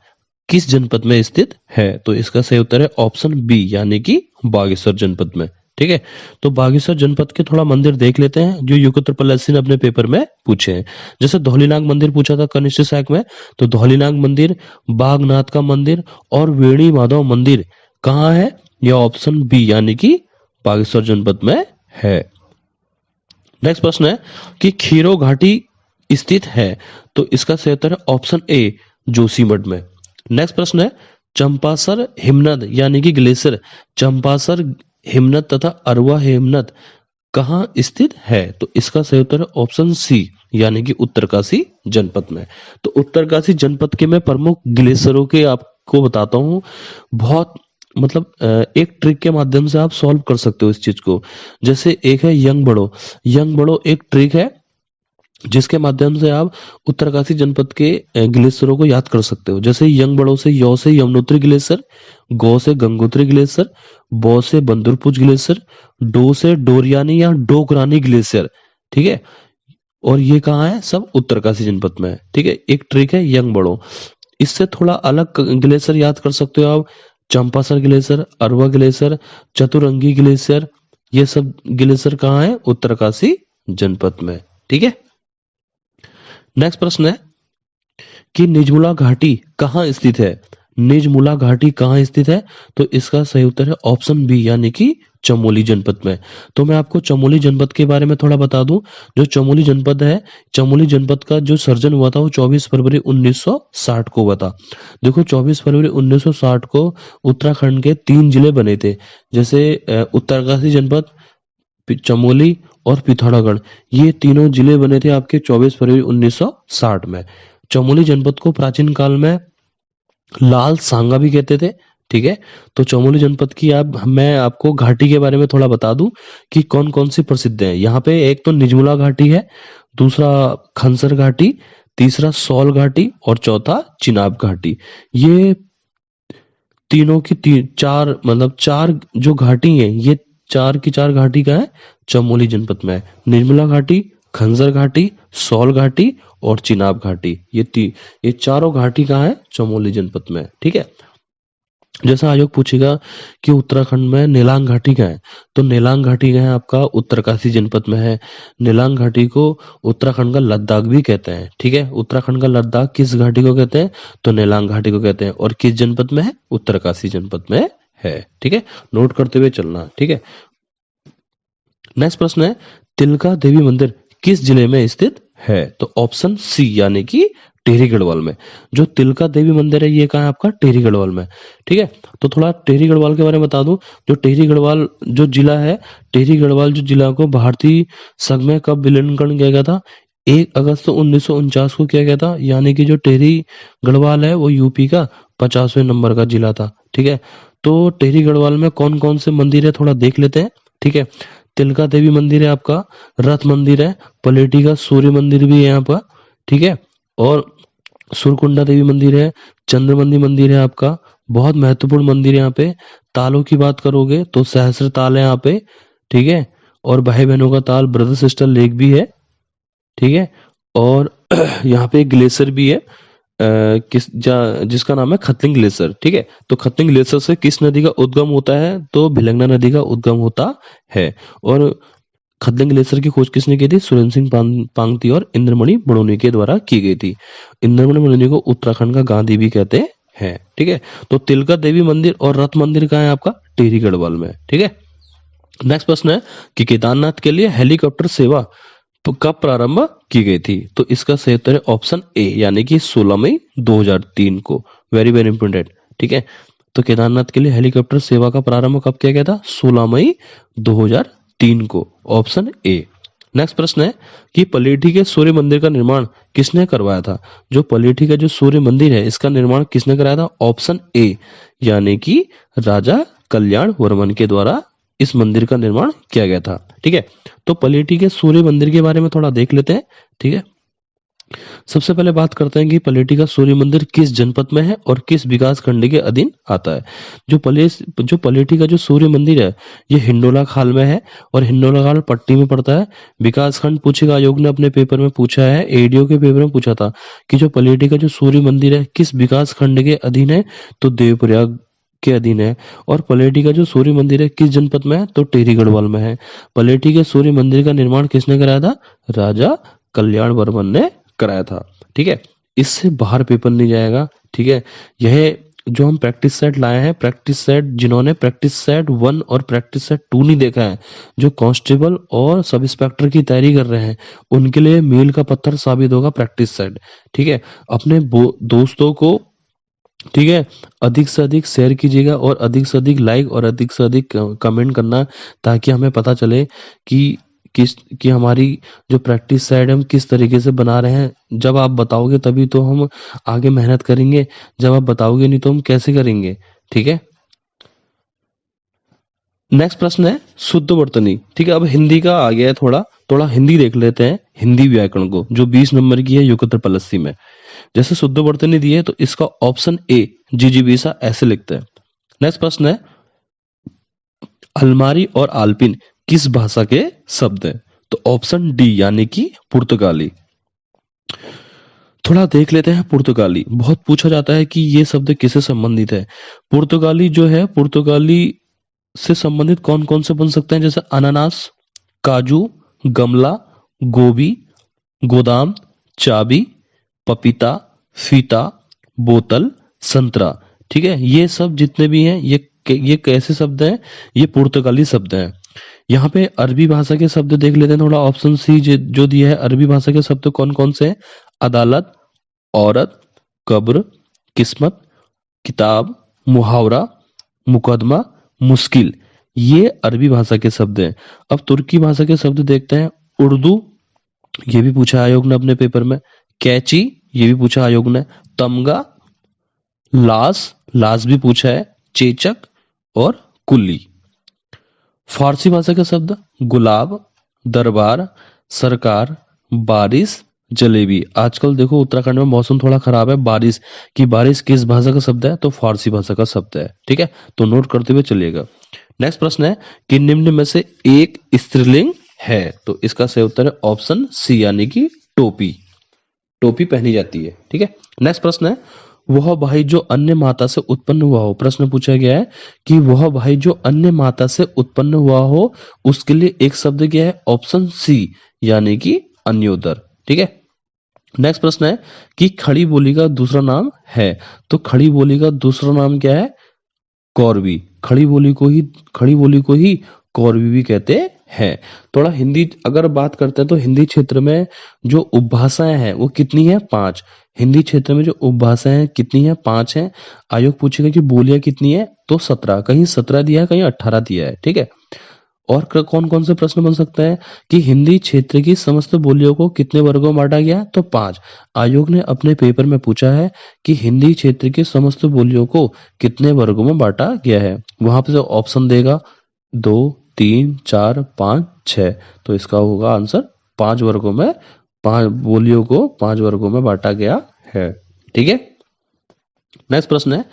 किस जनपद में स्थित है? तो इसका सही उत्तर है ऑप्शन बी यानी कि बागेश्वर जनपद में, ठीक है। तो बागेश्वर जनपद के थोड़ा मंदिर देख लेते हैं जो युगत्र पल्लसी ने अपने पेपर में पूछे हैं। जैसे धौलीनाग मंदिर पूछा था कनिष्ठ सहायक में, तो धौलीनाग मंदिर, बागनाथ का मंदिर और वेणी माधव मंदिर कहाँ है? यह ऑप्शन बी यानी कि बागेश्वर जनपद में है। नेक्स्ट प्रश्न है कि खीरो घाटी स्थित है? तो इसका सही उत्तर है ऑप्शन ए जोशीमठ में। नेक्स्ट प्रश्न है चंपासर हिमनद यानी कि ग्लेशियर, चंपासर हिमनद तथा अरवा हिमनद कहाँ स्थित है? तो इसका सही उत्तर है ऑप्शन सी यानी कि उत्तरकाशी जनपद में। तो उत्तरकाशी जनपद के मैं प्रमुख ग्लेशियरों के आपको बताता हूँ। बहुत मतलब एक ट्रिक के माध्यम से आप सॉल्व कर सकते हो इस चीज को। जैसे एक है यंग बड़ो एक ट्रिक है जिसके माध्यम से आप उत्तरकाशी जनपद के ग्लेशियरों को याद कर सकते हो। जैसे यंग बड़ो से यौ से यमुनोत्री ग्लेशियर, गौ से गंगोत्री ग्लेशियर, बौ से बंदरपुज ग्लेशियर, डो से डोरियानी या डोगरानी ग्लेशियर, ठीक है। और ये कहाँ है, सब उत्तरकाशी जनपद में है। ठीक है, एक ट्रिक है यंग बड़ो, इससे थोड़ा अलग ग्लेशियर याद कर सकते हो आप। चंपासर ग्लेशियर, अरवा ग्लेशियर, चतुरंगी ग्लेशियर, ये सब ग्लेशियर कहाँ है, उत्तरकाशी जनपद में। ठीक है, नेक्स्ट प्रश्न है कि निजमुला घाटी कहाँ स्थित है। निजमुला घाटी कहाँ स्थित है, तो इसका सही उत्तर है ऑप्शन बी, यानी कि चमोली जनपद में। तो मैं आपको चमोली जनपद के बारे में थोड़ा बता दूं। जो चमोली जनपद है, चमोली जनपद का जो सर्जन हुआ था वो 24 फरवरी 1960 को हुआ था। देखो 24 फरवरी 1960 को उत्तराखंड के 3 जिले बने थे, जैसे उत्तरकाशी जनपद, चमोली और पिथौरागढ़, ये तीनों जिले बने थे आपके 24 फरवरी 1960 में। चमोली जनपद को प्राचीन काल में लाल सांगा भी कहते थे। ठीक है, तो चमोली जनपद की मैं आपको घाटी के बारे में थोड़ा बता दूं कि कौन कौन सी प्रसिद्ध है। यहाँ पे एक तो निजमुला घाटी है, दूसरा खनसर घाटी, तीसरा सौल घाटी और चौथा चिनाब घाटी। ये तीनों की चार, मतलब चार जो घाटी है, ये चार की चार घाटी का है चमोली जनपद में है। निर्मला घाटी, खंजर घाटी, सौल घाटी और चिनाब घाटी, ये चारों घाटी कहाँ है, चमोली जनपद में। ठीक है, जैसा आयोग पूछेगा कि उत्तराखंड में नेलांग घाटी का है, तो नेलांग घाटी का है आपका उत्तरकाशी जनपद में है। नेलांग घाटी को उत्तराखंड का लद्दाख भी कहते हैं। ठीक है, उत्तराखंड का लद्दाख किस घाटी को कहते हैं, तो नेलांग घाटी को कहते हैं। और किस जनपद में है, उत्तरकाशी जनपद में है। ठीक है, नोट करते हुए चलना। ठीक है, नेक्स्ट प्रश्न है तिलका देवी मंदिर किस जिले में स्थित है, तो ऑप्शन सी, यानी कि टिहरी गढ़वाल में। जो तिलका देवी मंदिर है ये कहाँ है आपका, टिहरी गढ़वाल में। ठीक है, तो थोड़ा टिहरी गढ़वाल के बारे में बता दूं। जो टिहरी गढ़वाल जो जिला है, टिहरी गढ़वाल जो जिला को भारतीय संघ में कब विलीनीकरण किया गया था, 1 अगस्त 1949 को किया गया था। यानी कि जो टिहरी गढ़वाल है वो यूपी का 50वें नंबर का जिला था। ठीक है, तो टिहरी गढ़वाल में कौन कौन से मंदिर है थोड़ा देख लेते हैं। ठीक है, तिलका देवी मंदिर है आपका, रथ मंदिर है, पलेटी का सूर्य मंदिर भी है यहाँ पर। ठीक है, और सुरकुंडा देवी मंदिर है, चंद्रमंदी मंदिर है आपका, बहुत महत्वपूर्ण मंदिर है यहाँ पे। तालों की बात करोगे तो सहस्त्र ताल है यहाँ पे। ठीक है, और भाई बहनों का ताल, ब्रदर सिस्टर लेक भी है। ठीक है, और यहाँ पे एक ग्लेशियर भी है, जिसका नाम है खतलिंग ग्लेशियर। ठीक है, तो खतलिंग ग्लेशियर से किस नदी का उद्गम होता है, तो भिलंगना नदी का उद्गम होता है। और खतलिंग ग्लेशियर की खोज किसने की थी, सुरेंद्र सिंह पांगती और इंद्रमणि बड़ोनी के द्वारा की गई थी। इंद्रमणि बड़ोनी को उत्तराखंड का गांधी भी कहते हैं। ठीक है, तो तिलका देवी मंदिर और रथ मंदिर कहाँ है आपका, टिहरी गढ़वाल में। ठीक है, नेक्स्ट प्रश्न है कि केदारनाथ के लिए हेलीकॉप्टर सेवा कब प्रारंभ की गई थी, तो इसका सही उत्तर है ऑप्शन ए, यानी कि 16 मई 2003 को। Very very important. ठीक है, तो केदारनाथ के लिए हेलीकॉप्टर सेवा का प्रारंभ कब किया गया था, 16 मई 2003 को, ऑप्शन ए। नेक्स्ट प्रश्न है कि पलेठी के सूर्य मंदिर का निर्माण किसने करवाया था। जो पलेठी का जो सूर्य मंदिर है इसका निर्माण किसने कराया था, ऑप्शन ए, यानी कि राजा कल्याण वर्मन के द्वारा इस मंदिर का निर्माण किया गया था। ठीक है, तो पलेठी के सूर्य मंदिर के बारे में थोड़ा देख लेते हैं। ठीक है, सबसे पहले बात करते हैं कि पलेठी का सूर्य मंदिर किस जनपद में है और किस विकास खंड के अधीन आता है। जो पलेठी का जो सूर्य मंदिर है ये हिंडोला खाल में है और हिंडोला खाल पट्टी में पड़ता है। विकास खंड पूछेगा, आयोग ने अपने पेपर में पूछा है, एडीओ के पेपर में पूछा था कि जो पलेठी का जो सूर्य मंदिर है किस विकास खंड के अधीन है, तो देवप्रयाग के अधीन है। और पलेठी का जो सूर्य मंदिर है किस जनपद में है, तो टिहरी गढ़वाल में है। पलेठी के सूर्य मंदिर का निर्माण किसने कराया था, राजा कल्याण वर्मन ने कराया था। ठीक है, इससे बाहर पेपर नहीं जाएगा। ठीक है, यह जो हम प्रैक्टिस सेट लाए हैं, प्रैक्टिस सेट जिन्होंने प्रैक्टिस सेट 1 और प्रैक्टिस सेट 2 नहीं देखा है, जो कांस्टेबल और सब इंस्पेक्टर की तैयारी कर रहे हैं, उनके लिए मील का पत्थर साबित होगा प्रैक्टिस सेट। ठीक है, अपने दोस्तों को, ठीक है, अधिक से अधिक शेयर कीजिएगा और अधिक से अधिक लाइक और अधिक से अधिक कमेंट करना, ताकि हमें पता चले कि कि हमारी जो प्रैक्टिस साइड हम किस तरीके से बना रहे हैं। जब आप बताओगे तभी तो हम आगे मेहनत करेंगे, जब आप बताओगे नहीं तो हम कैसे करेंगे। ठीक है, नेक्स्ट प्रश्न है शुद्ध वर्तनी। ठीक है, अब हिंदी का आ गया है, थोड़ा थोड़ा हिंदी देख लेते हैं, हिंदी व्याकरण को, जो 20 नंबर की है युगत्र पलस्सी में। जैसे शुद्ध वर्तनी दी है तो इसका ऑप्शन ए जिजीविसा ऐसे लिखते हैं। नेक्स्ट प्रश्न है अलमारी और आलपिन किस भाषा के शब्द है, तो ऑप्शन डी यानी कि पुर्तगाली। थोड़ा देख लेते हैं पुर्तगाली। बहुत पूछा जाता है कि ये शब्द किससे संबंधित है। पुर्तगाली जो है, पुर्तगाली से संबंधित कौन कौन से बन सकते हैं, जैसे अनानास, काजू, गमला, गोभी, गोदाम, चाबी, पपीता, फीता, बोतल, संतरा। ठीक है, ये सब जितने भी हैं ये कैसे शब्द हैं, ये पुर्तगाली शब्द हैं। यहाँ पे अरबी भाषा के शब्द देख लेते हैं थोड़ा। ऑप्शन सी जो दिया है, अरबी भाषा के शब्द कौन कौन से हैं, अदालत, औरत, कब्र, किस्मत, किताब, मुहावरा, मुकदमा, मुश्किल। ये अरबी भाषा के शब्द हैं। अब तुर्की भाषा के शब्द देखते हैं। उर्दू, ये भी पूछा आयोग ने अपने पेपर में। कैची, ये भी पूछा आयोग ने। तमगा, लाश, लाश भी पूछा है। चेचक और कुल्ली। फारसी भाषा के शब्द गुलाब, दरबार, सरकार, बारिश, जलेबी। आजकल देखो उत्तराखंड में मौसम थोड़ा खराब है, बारिश की, बारिश किस भाषा का शब्द है, तो फारसी भाषा का शब्द है। ठीक है, तो नोट करते हुए चलिएगा। नेक्स्ट प्रश्न है कि निम्न में से एक स्त्रीलिंग है, तो इसका सही उत्तर है ऑप्शन सी यानी कि टोपी। टोपी पहनी जाती है। ठीक है, नेक्स्ट प्रश्न है वह भाई जो अन्य माता से उत्पन्न हुआ हो। प्रश्न पूछा गया है कि वह भाई जो अन्य माता से उत्पन्न हुआ हो, उसके लिए एक शब्द क्या है, ऑप्शन सी यानी कि अन्योदर। ठीक है, नेक्स्ट प्रश्न है कि खड़ी बोली का दूसरा नाम है, तो खड़ी बोली का दूसरा नाम क्या है, कौरवी। खड़ी बोली को ही कौरवी भी कहते हैं। थोड़ा हिंदी अगर बात करते हैं तो हिंदी क्षेत्र में जो उपभाषाएं हैं वो कितनी है, 5। हिंदी क्षेत्र में जो उपभाषाएं कितनी है, 5 है। आयोग पूछेगा कि बोलियां कितनी है, तो 17। कहीं 17 दिया है, कहीं 18 दिया है। ठीक है, और कौन कौन से प्रश्न बन सकता है कि हिंदी क्षेत्र की समस्त बोलियों को कितने वर्गों में बांटा गया, तो 5। आयोग ने अपने पेपर में पूछा है कि हिंदी क्षेत्र की समस्त बोलियों को कितने वर्गों में बांटा गया है। वहां पे जो ऑप्शन देगा 2, 3, 4, 5, 6, तो इसका होगा आंसर 5 वर्गों में, 5 बोलियों को 5 वर्गों में बांटा गया है। ठीक है, नेक्स्ट प्रश्न है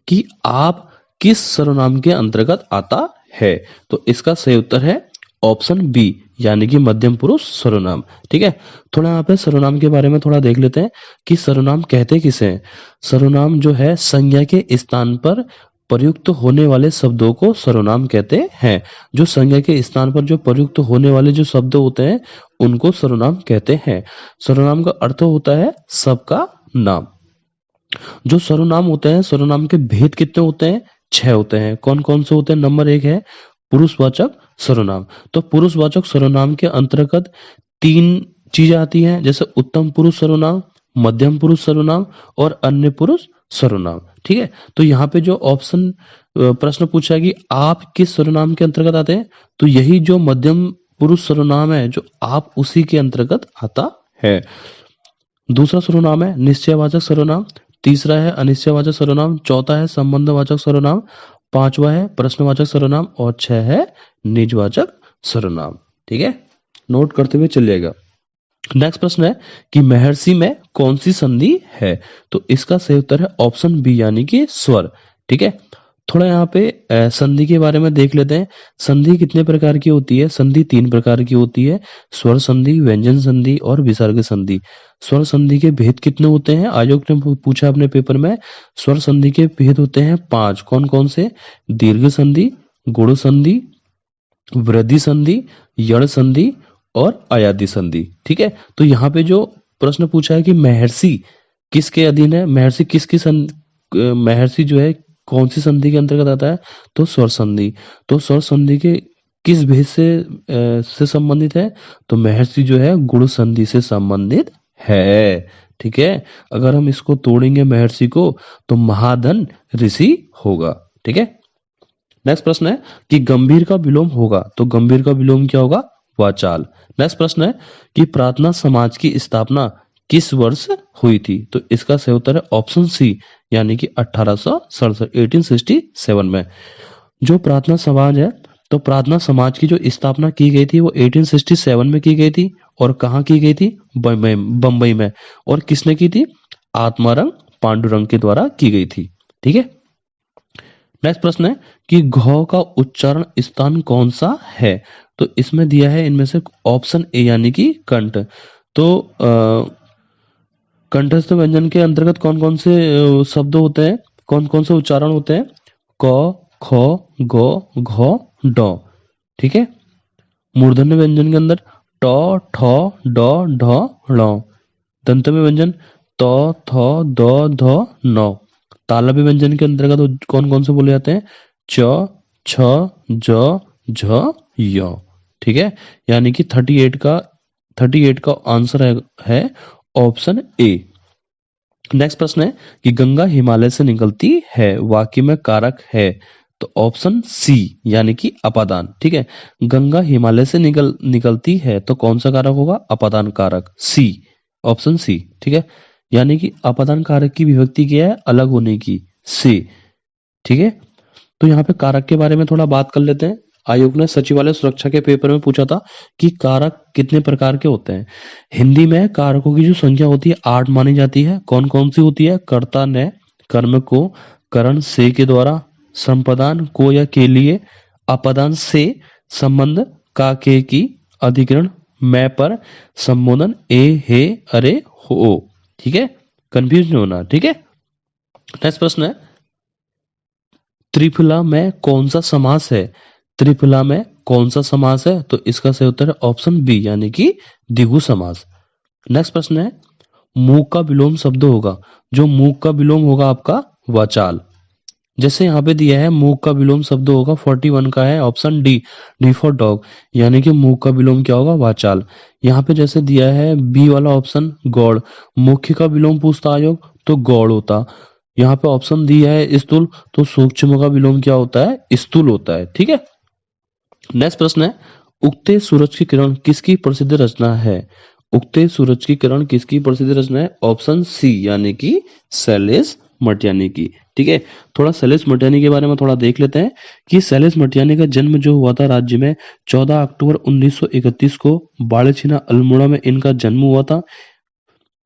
कि आप किस सर्वनाम के अंतर्गत आता है, तो इसका सही उत्तर है ऑप्शन बी यानी कि मध्यम पुरुष सर्वनाम। ठीक है, थोड़ा यहाँ पे सर्वनाम के बारे में थोड़ा देख लेते हैं कि सर्वनाम कहते किसे हैं। सर्वनाम जो है संज्ञा के स्थान पर प्रयुक्त होने वाले शब्दों को सर्वनाम कहते हैं। जो संज्ञा के स्थान पर जो प्रयुक्त होने वाले जो शब्द होते हैं उनको सर्वनाम कहते हैं। सर्वनाम का अर्थ होता है सबका नाम। जो सर्वनाम होते हैं, सर्वनाम के भेद कितने होते हैं, 6 होते हैं। कौन कौन से होते हैं, नंबर 1 है पुरुषवाचक सर्वनाम। तो पुरुषवाचक सर्वनाम के अंतर्गत 3 चीजें आती हैं, जैसे उत्तम पुरुष सर्वनाम, मध्यम पुरुष सर्वनाम और अन्य पुरुष सर्वनाम। ठीक है, तो यहाँ पे जो ऑप्शन प्रश्न पूछा है कि आप किस सर्वनाम के अंतर्गत आते हैं, तो यही जो मध्यम पुरुष सर्वनाम है जो आप उसी के अंतर्गत आता है। दूसरा सर्वनाम है निश्चयवाचक सर्वनाम, तीसरा है अनिश्चयवाचक सर्वनाम, चौथा है संबंधवाचक सर्वनाम, पांचवा है प्रश्नवाचक सर्वनाम और 6 है निजवाचक सर्वनाम। ठीक है, नोट करते हुए चलिएगा। नेक्स्ट प्रश्न है कि महर्षि में कौन सी संधि है, तो इसका सही उत्तर है ऑप्शन बी यानी कि स्वर। ठीक है, थोड़ा यहाँ पे संधि के बारे में देख लेते हैं। संधि कितने प्रकार की होती है, संधि 3 प्रकार की होती है, स्वर संधि, व्यंजन संधि और विसर्ग संधि। स्वर संधि के भेद कितने होते हैं, आयोग ने पूछा अपने पेपर में। स्वर संधि के भेद होते हैं 5। कौन कौन से, दीर्घ संधि, गुण संधि, वृद्धि संधि, यण संधि और अयादि संधि। ठीक है, तो यहाँ पे जो प्रश्न पूछा है कि महर्षि किसके अधीन है, महर्षि महर्षि जो है कौन सी संधि के अंतर्गत आता है, तो स्वर संधि। तो स्वर संधि के किस भेद से संबंधित है, तो महर्षि जो है गुण संधि से संबंधित है। ठीक है, अगर हम इसको तोड़ेंगे महर्षि को तो महाधन ऋषि होगा। ठीक है, नेक्स्ट प्रश्न है कि गंभीर का विलोम होगा, तो गंभीर का विलोम क्या होगा, वाचाल। नेक्स्ट प्रश्न है कि प्रार्थना समाज की स्थापना किस वर्ष हुई थी, तो इसका सही उत्तर है ऑप्शन सी यानी कि 1867 1867 में। जो प्रार्थना समाज है, तो प्रार्थना समाज की जो स्थापना की गई थी वो 1867 में की गई थी। और कहाँ की गई थी, बम्बई में। और किसने की थी, आत्मारंग पांडुरंग के द्वारा की गई थी। ठीक है, नेक्स्ट प्रश्न है कि घ का उच्चारण स्थान कौन सा है? तो इसमें दिया है इनमें से ऑप्शन ए यानी कि कंठ। तो कंठस्थ व्यंजन के अंतर्गत कौन कौन से शब्द होते हैं, कौन कौन से उच्चारण होते हैं? क, ख, ग, घ, ड। ठीक है। मूर्धन्य व्यंजन के अंदर ट, ठ, ड, ढ, ण। दंतम्य व्यंजन त, थ, द, ध, न। तालव्य व्यंजन के अंतर्गत कौन कौन से बोले जाते हैं? च, छ, ज, झ, य। ठीक है। यानी कि 38 का आंसर है ऑप्शन ए। नेक्स्ट प्रश्न है कि गंगा हिमालय से निकलती है, वाक्य में कारक है। तो ऑप्शन सी यानी कि अपादान। ठीक है। गंगा हिमालय से निकलती है तो कौन सा कारक होगा? अपादान कारक, सी, ऑप्शन सी। ठीक है। यानी कि अपादान कारक की विभक्ति क्या है? अलग होने की, सी। ठीक है। तो यहाँ पे कारक के बारे में थोड़ा बात कर लेते हैं। आयोग ने सचिवालय सुरक्षा के पेपर में पूछा था कि कारक कितने प्रकार के होते हैं। हिंदी में कारकों की जो संख्या होती है 8 मानी जाती है। कौन कौन सी होती है? कर्ता ने, कर्म को, करण से के द्वारा, संपदान को या के लिए, अपदान से, संबंध का के की, अधिकरण, मैं पर, संबोधन ए हे अरे हो। ठीक है। कंफ्यूज नहीं होना। ठीक है। नेक्स्ट प्रश्न है त्रिफला में कौन सा समास है? त्रिफला में कौन सा समास है? तो इसका सही उत्तर है ऑप्शन बी यानी कि द्विगु समास। नेक्स्ट प्रश्न है मूक का विलोम शब्द होगा। जो मूक का विलोम होगा आपका वाचाल। जैसे यहाँ पे दिया है मूक का विलोम शब्द होगा 41 का है option D, D for dog. यानी कि मूक का विलोम क्या होगा? वाचाल। यहाँ पे जैसे दिया है बी वाला ऑप्शन गौड़। मुख्य का विलोम पूछता आयोग तो गौड़ होता। यहाँ पे ऑप्शन दिया है स्थूल, तो सूक्ष्म का विलोम क्या होता है? स्थूल होता है। ठीक है। नेक्स्ट प्रश्न है उगते सूरज की किरण किसकी प्रसिद्ध रचना है? उगते सूरज की किरण किसकी प्रसिद्ध रचना है? ऑप्शन सी यानी कि शैलेश मटियानी की। ठीक है। थोड़ा शैलेश मटियानी के बारे में थोड़ा देख लेते हैं कि शैलेश मटियानी का जन्म जो हुआ था राज्य में 14 अक्टूबर 1931 को बाड़ेछिना अल्मोड़ा में इनका जन्म हुआ था।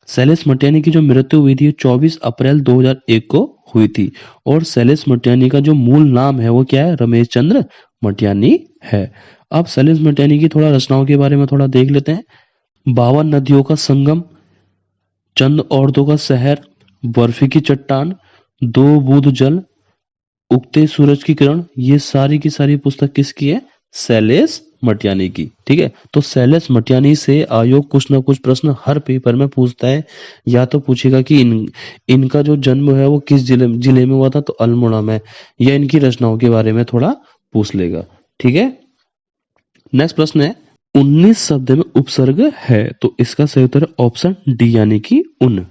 शैलेश मटियानी की जो मृत्यु हुई थी 24 अप्रैल 2001 को हुई थी। और शैलेश मटियानी का जो मूल नाम है वो क्या है? रमेश चंद्र मटियानी है। अब शैलेश मटियानी की थोड़ा रचनाओं के बारे में थोड़ा देख लेते हैं। 52 नदियों का संगम, चंद औरतों का शहर, बर्फी की चट्टान, दो बूंद जल, उगते सूरज की किरण, ये सारी की सारी पुस्तक किसकी है? शैलेश मटियानी की। ठीक है। तो शैलेश मटियानी से आयोग कुछ ना कुछ प्रश्न हर पेपर में पूछता है। या तो पूछेगा कि इनका जो जन्म है वो किस जिले में हुआ था, तो अल्मोड़ा में, या इनकी रचनाओं के बारे में थोड़ा पूछ लेगा। ठीक है। नेक्स्ट प्रश्न है 19 शब्द में उपसर्ग है, तो इसका सही उत्तर है ऑप्शन डी यानी कि उन।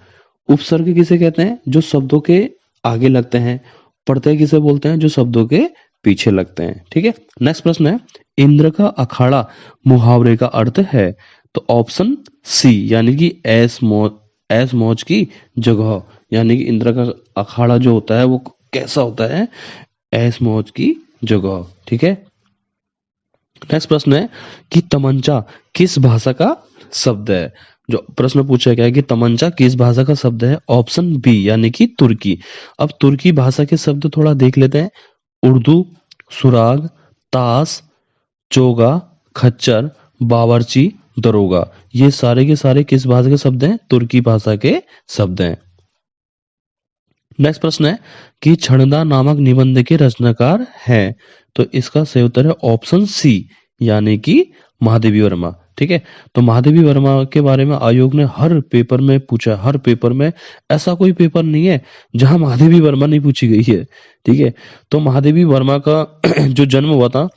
उपसर्ग किसे कहते हैं? जो शब्दों के आगे लगते हैं। प्रत्यय किसे बोलते हैं? जो शब्दों के पीछे लगते हैं। ठीक है। नेक्स्ट प्रश्न है इंद्र का अखाड़ा मुहावरे का अर्थ है, तो ऑप्शन सी यानी कि ऐस मौज की जगह। यानी कि इंद्र का अखाड़ा जो होता है वो कैसा होता है? ऐस मौज की जगह। ठीक है। नेक्स्ट प्रश्न है कि तमंचा किस भाषा का शब्द है? जो प्रश्न पूछा गया है कि तमंचा किस भाषा का शब्द है? ऑप्शन बी यानी कि तुर्की। अब तुर्की भाषा के शब्द थोड़ा देख लेते हैं। उर्दू, सुराग, ताश, चोगा, खच्चर, बावर्ची, दरोगा, ये सारे के सारे किस भाषा के शब्द हैं? तुर्की भाषा के शब्द हैं। नेक्स्ट प्रश्न है कि छणदा नामक निबंध के रचनाकार हैं, तो इसका सही उत्तर है ऑप्शन सी यानी कि महादेवी वर्मा। ठीक है। तो महादेवी वर्मा के बारे में आयोग ने हर पेपर में पूछा, हर पेपर में। ऐसा कोई पेपर नहीं है जहां महादेवी वर्मा नहीं पूछी गई है। ठीक है। तो महादेवी वर्मा का जो जन्म हुआ था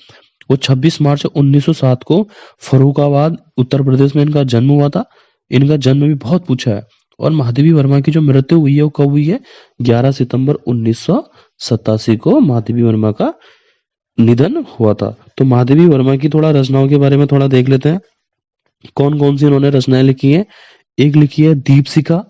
वो 26 मार्च 1907 को फर्रुखाबाद उत्तर प्रदेश में इनका जन्म हुआ था। इनका जन्म भी बहुत पूछा है। और महादेवी वर्मा की जो मृत्यु हुई है वो कब हुई है? 11 सितंबर 1987 को महादेवी वर्मा का निधन हुआ था। तो महादेवी वर्मा की थोड़ा रचनाओं के बारे में थोड़ा देख लेते हैं। कौन कौन सी इन्होंने रचनाएं लिखी हैं? एक लिखी है दीपशिखा,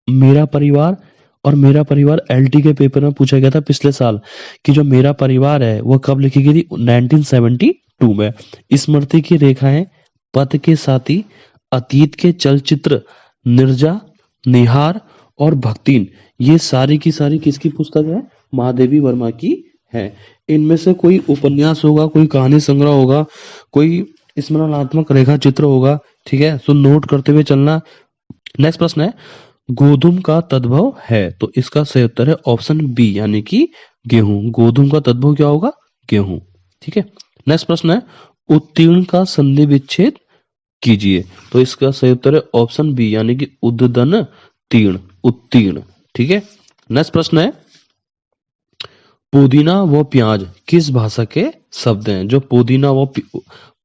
मेरा परिवार। और मेरा परिवार एलटी के पेपर में पूछा गया था पिछले साल कि जो मेरा परिवार है वो कब लिखी गई थी? 1972 में। स्मृति की रेखाएं, पथ के साथी, अतीत के चलचित्र, निर्जा, निहार और भक्तिन, ये सारी की सारी किसकी पुस्तक है? महादेवी वर्मा की हैं। इनमें से कोई उपन्यास होगा, कोई कहानी संग्रह होगा, कोई स्मरणात्मक रेखा चित्र होगा। ठीक है, तो नोट करते हुए चलना। नेक्स्ट प्रश्न है, गोधूम का तद्भव है, तो इसका सही उत्तर है ऑप्शन बी यानी कि गेहूं। गोधूम का तद्भव क्या होगा? गेहूं। ठीक है। नेक्स्ट प्रश्न है, उत्तीर्ण का संधि विच्छेद कीजिए, तो इसका सही उत्तर है ऑप्शन बी यानी कि उद्दन तीर्ण, उत्तीर्ण। ठीक है। नेक्स्ट प्रश्न है, पुदीना व प्याज किस भाषा के शब्द हैं? जो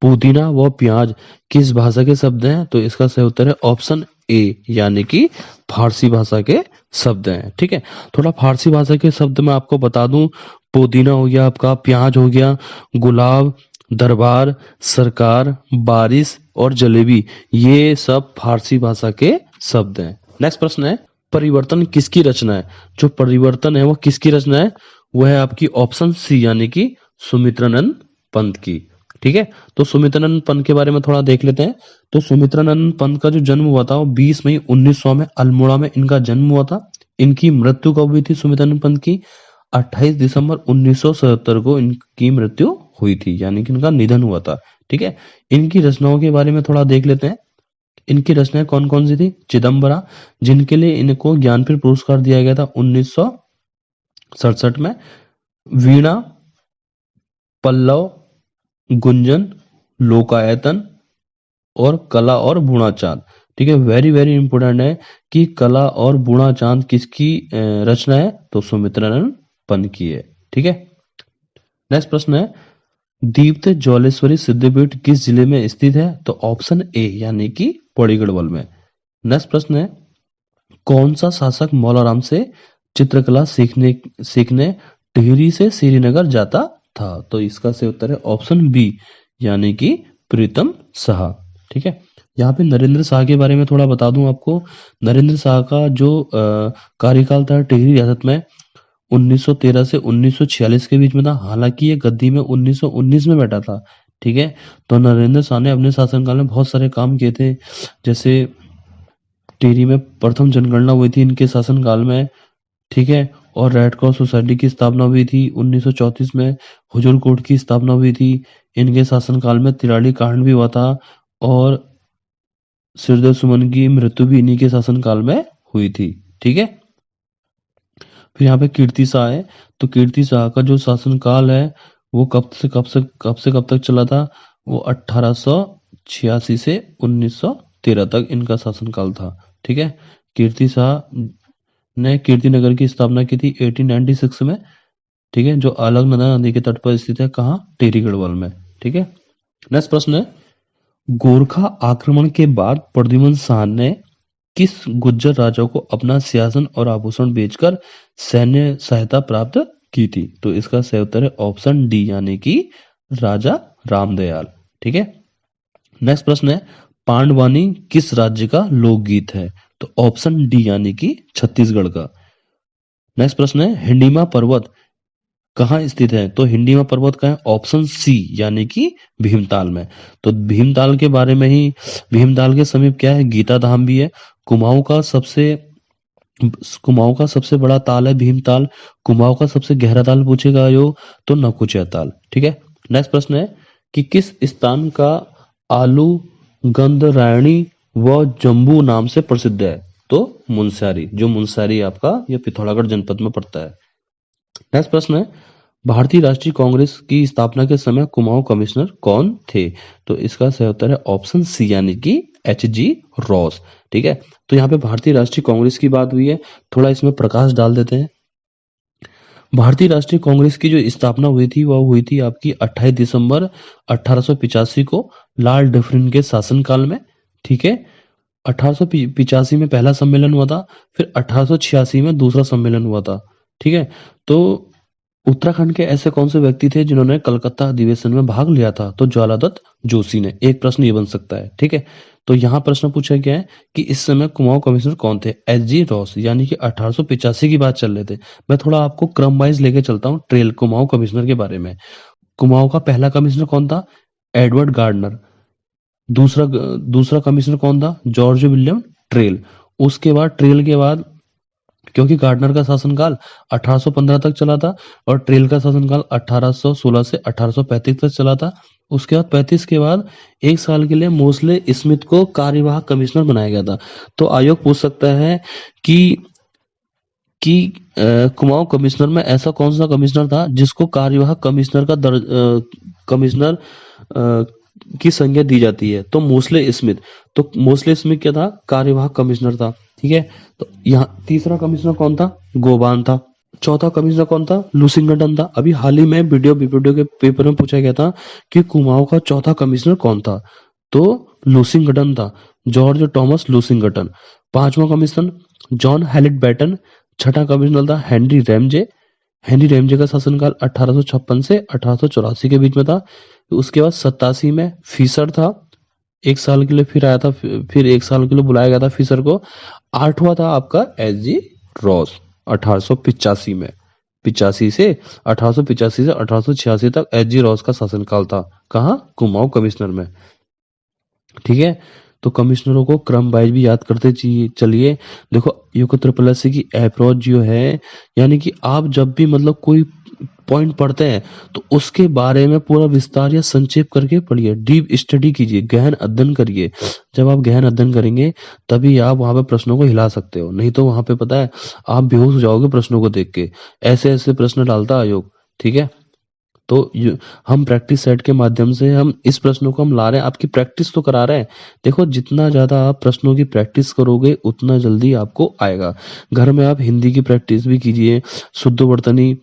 पुदीना व प्याज किस भाषा के शब्द हैं? तो इसका सही उत्तर है ऑप्शन ए यानी कि फारसी भाषा के शब्द हैं। ठीक है, थोड़ा फारसी भाषा के शब्द मैं आपको बता दूं। पुदीना हो गया आपका, प्याज हो गया, गुलाब, दरबार, सरकार, बारिश और जलेबी, ये सब फारसी भाषा के शब्द हैं। नेक्स्ट प्रश्न है, परिवर्तन किसकी रचना है? जो परिवर्तन है वो किसकी रचना है? वो है आपकी ऑप्शन सी यानी कि सुमित्रानंद पंत की। ठीक है, तो सुमित्रानंद पंत के बारे में थोड़ा देख लेते हैं। तो सुमित्रानंद पंत का जो जन्म हुआ था वो 20 मई 1900 में अल्मोड़ा में इनका जन्म हुआ था। इनकी मृत्यु कब हुई थी सुमित्रानंद पंत की? 28 दिसंबर 1977 को इनकी मृत्यु हुई थी, यानी कि इनका निधन हुआ था। ठीक है, इनकी रचनाओं के बारे में थोड़ा देख लेते हैं। इनकी रचनाएं कौन कौन सी थी? चिदम्बरा, जिनके लिए इनको ज्ञानपीठ पुरस्कार दिया गया था 1967 में। वीणा, पल्लव, गुंजन, लोकायतन और कला और बूढ़ा चांद। ठीक है, वेरी वेरी इंपोर्टेंट है कि कला और बूढ़ा चांद किसकी रचना है? तो सुमित्रानंद पंत की है। ठीक है। नेक्स्ट प्रश्न है, दीप्त ज्वालेश्वरी सिद्धपीठ किस जिले में स्थित है? तो ऑप्शन ए यानी कि पौड़ी गढ़वाल में। नेक्स्ट प्रश्न है, कौन सा शासक मौलाराम से चित्रकला सीखने टिहरी से श्रीनगर जाता था? तो इसका सही उत्तर है ऑप्शन बी यानी कि प्रीतम शाह। ठीक है, यहाँ पे नरेंद्र शाह के बारे में थोड़ा बता दूं आपको। नरेंद्र शाह का जो कार्यकाल था टिहरी रियासत में 1913 से 1946 के बीच में था। हालांकि ये गद्दी में 1919 में बैठा था। ठीक है, तो नरेंद्र शाह ने अपने शासनकाल में बहुत सारे काम किए थे। जैसे टिहरी में प्रथम जनगणना हुई थी इनके शासनकाल में। ठीक है, और रेड क्रॉस सोसाइटी की स्थापना हुई थी 1934 में। हुजूर कोर्ट की स्थापना हुई थी इनके शासनकाल में। तिराड़ी कांड भी हुआ था और सिरदेव सुमन की मृत्यु भी इन्हीं के शासनकाल में हुई थी। ठीक है, फिर यहाँ पे कीर्ति शाह है। तो कीर्ति शाह का जो शासनकाल है वो कब तक चला था? वो 1886 से 1913 तक इनका शासनकाल था। ठीक है, कीर्ति शाह ने कीर्ति नगर की स्थापना की थी 1896 में। ठीक है, जो अलकनंदा नदी के तट पर स्थित है, कहाँ? टिहरी गढ़वाल में। ठीक है। नेक्स्ट प्रश्न है, गोरखा आक्रमण के बाद प्रद्युमन शाह ने किस गुज्जर राजा को अपना सिंहासन और आभूषण बेचकर सैन्य सहायता प्राप्त की थी? तो इसका सही उत्तर है ऑप्शन डी यानी कि राजा रामदयाल। ठीक है। नेक्स्ट प्रश्न है, पांडवानी किस राज्य का लोकगीत है? तो ऑप्शन डी यानी कि छत्तीसगढ़ का। नेक्स्ट प्रश्न है, हिंडीमा पर्वत कहाँ स्थित है? तो हिंडीमा पर्वत का है ऑप्शन सी यानी कि भीमताल में। तो भीमताल के बारे में ही, भीमताल के समीप क्या है? गीता धाम भी है। कुमाऊं का सबसे बड़ा ताल है भीमताल। कुमाऊं का सबसे गहरा ताल पूछेगा यो तो नकुचिया ताल। ठीक है। नेक्स्ट प्रश्न है कि किस स्थान का आलू गंधरायणी व जम्बू नाम से प्रसिद्ध है? तो मुनस्यारी, जो मुनस्यारी आपका ये पिथौरागढ़ जनपद में पड़ता है। नेक्स्ट प्रश्न है, भारतीय राष्ट्रीय कांग्रेस की स्थापना के समय कुमाऊं कमिश्नर कौन थे? तो इसका सही उत्तर है ऑप्शन सी यानी कि H.G. रॉस। ठीक है, तो यहाँ पे भारतीय राष्ट्रीय कांग्रेस की बात हुई है, थोड़ा इसमें प्रकाश डाल देते हैं। भारतीय राष्ट्रीय कांग्रेस की जो स्थापना हुई थी वह हुई थी आपकी 28 दिसंबर 1885 को लाल डफरिन के शासनकाल में। ठीक है, 1885 में पहला सम्मेलन हुआ था, फिर 1886 में दूसरा सम्मेलन हुआ था। ठीक है, तो उत्तराखंड के ऐसे कौन से व्यक्ति थे जिन्होंने कलकत्ता अधिवेशन में भाग लिया था? तो ज्वालादत्त जोशी ने। एक प्रश्न ये बन सकता है। ठीक है, तो यहाँ प्रश्न पूछा गया है कि इस समय कुमाऊं कमिश्नर कौन थे? H.G. रॉस, यानी कि 1885 की बात चल रहे थे। मैं थोड़ा आपको क्रम वाइज लेके चलता हूँ ट्रेल कुमाऊं कमिश्नर के बारे में। कुमाऊं का पहला कमिश्नर कौन था? Edward gardener. दूसरा कमिश्नर कौन था? George William trail. उसके बाद ट्रेल के बाद क्योंकि गार्डनर का शासनकाल 1815 तक चला था और ट्रेल का शासनकाल 1816 से 1835 तक चला था। उसके बाद 35 के बाद एक साल के लिए मोस्ले स्मिथ को कार्यवाहक कमिश्नर बनाया गया था। तो आयोग पूछ सकता है कि कुमाऊं कमिश्नर में ऐसा कौन सा कमिश्नर था जिसको कार्यवाहक कमिश्नर का कमिश्नर की संज्ञा दी जाती है। तो मोस्ले स्मिथ। तो मोस्ले स्मिथ क्या था? कार्यवाहक कमिश्नर था। ठीक है। तो यहाँ तीसरा कमिश्नर कौन था? गोबान था। चौथा कमिश्नर कौन था? लूसिंगटन था। अभी हाल ही में वीडियो के पेपर में पूछा गया था कि कुमाऊं का चौथा कमिश्नर कौन था? तो लूसिंगटन था, जॉर्ज थॉमस लूसिंगटन। पांचवा कमिश्नर जॉन हैलिट बैटन। छठा कमिश्नर था हेनरी रैमजे। हेनरी रैमजे का शासनकाल 1856 से 1884 के बीच में था। उसके बाद 87 में फीसर था, एक साल के लिए फिर आया था, फिर एक साल के लिए बुलाया गया था फीसर को। आठवां था आपका एस जी रॉस 1885 में। 85 से 1885 से 1886 तक एस जी रॉस का शासनकाल था। कहाँ? कुमाऊं कमिश्नर में। ठीक है। तो कमिश्नरों को क्रम वाइज भी याद करते चलिए। देखो यूको ट्रिपल एस सी की अप्रोच जो है, यानी कि आप जब भी मतलब कोई पॉइंट पढ़ते हैं तो उसके बारे में पूरा विस्तार या संक्षेप करके पढ़िए, डीप स्टडी कीजिए, गहन अध्ययन करिए। जब आप गहन अध्ययन करेंगे तभी आप वहां पे प्रश्नों को हिला सकते हो, नहीं तो वहां पे पता है आप बेहोश हो जाओगे प्रश्नों को देख के। ऐसे ऐसे प्रश्न डालता आयोग। ठीक है। तो हम प्रैक्टिस सेट के माध्यम से हम इस प्रश्नों को हम ला रहे हैं, आपकी प्रैक्टिस तो करा रहे हैं। देखो जितना ज्यादा आप प्रश्नों की प्रैक्टिस करोगे उतना जल्दी आपको आएगा। घर में आप हिंदी की प्रैक्टिस भी कीजिए, शुद्ध वर्तनी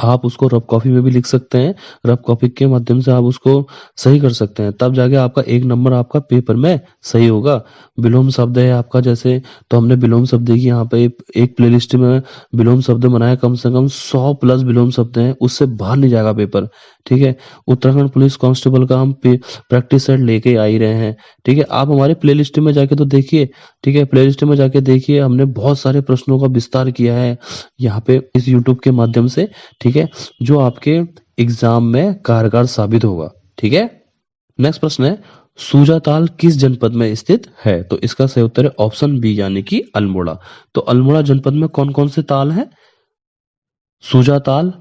आप उसको रफ कॉपी में भी लिख सकते हैं। रफ कॉपी के माध्यम से आप उसको सही कर सकते हैं, तब जाके आपका एक नंबर आपका पेपर में सही होगा। विलोम शब्द है आपका, जैसे तो हमने विलोम शब्द की यहाँ पे एक प्लेलिस्ट में विलोम शब्द बनाया, कम से कम 100 प्लस विलोम शब्द हैं, उससे बाहर नहीं जाएगा पेपर। ठीक है। उत्तराखंड पुलिस कांस्टेबल का हम प्रैक्टिस सेट लेके आ ही रहे हैं। ठीक है। आप हमारे प्लेलिस्ट में जाके तो देखिए। ठीक है। प्लेलिस्ट में जाके देखिए, हमने बहुत सारे प्रश्नों का विस्तार किया है यहाँ पे इस यूट्यूब के माध्यम से। ठीक है। जो आपके एग्जाम में कारगर साबित होगा। ठीक है। नेक्स्ट प्रश्न है, सूजाताल किस जनपद में स्थित है? तो इसका सही उत्तर है ऑप्शन बी यानी कि अल्मोड़ा। तो अल्मोड़ा जनपद में कौन कौन से ताल हैं? सूजाताल,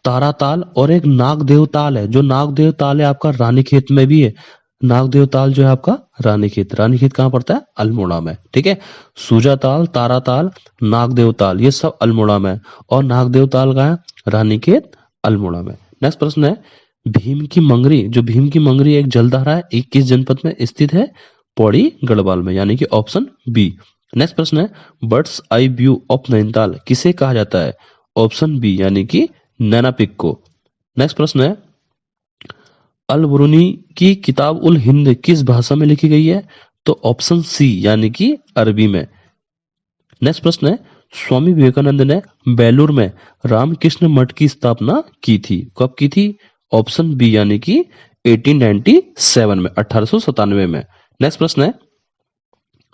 ताराताल और एक नागदेव ताल है। जो नागदेव ताल है आपका रानीखेत में भी है। नागदेव ताल जो है आपका रानीखेत, रानीखेत कहाँ पड़ता है? अल्मोड़ा में। ठीक है। सूजाताल, ताराताल, नागदेव ताल ये सब अल्मोड़ा में, और नागदेव ताल कहाँ है? रानीखेत, अल्मोड़ा में। नेक्स्ट प्रश्न है, भीम की मंगरी, जो भीम की मंगरी एक जलधारा है, एक किस जनपद में स्थित है? पौड़ी गढ़वाल में, यानी कि ऑप्शन बी। नेक्स्ट प्रश्न है, birds eye view of Nainital किसे कहा जाता है? ऑप्शन बी यानी कि नैना पिक को। नेक्स्ट प्रश्न है, अल बरूनी की किताब उल हिंद किस भाषा में लिखी गई है? तो ऑप्शन सी यानी कि अरबी में। नेक्स्ट प्रश्न है, स्वामी विवेकानंद ने बेलूर में रामकृष्ण मठ की स्थापना की थी, कब की थी? ऑप्शन बी यानी कि 1897 में, 1897 में। नेक्स्ट प्रश्न है,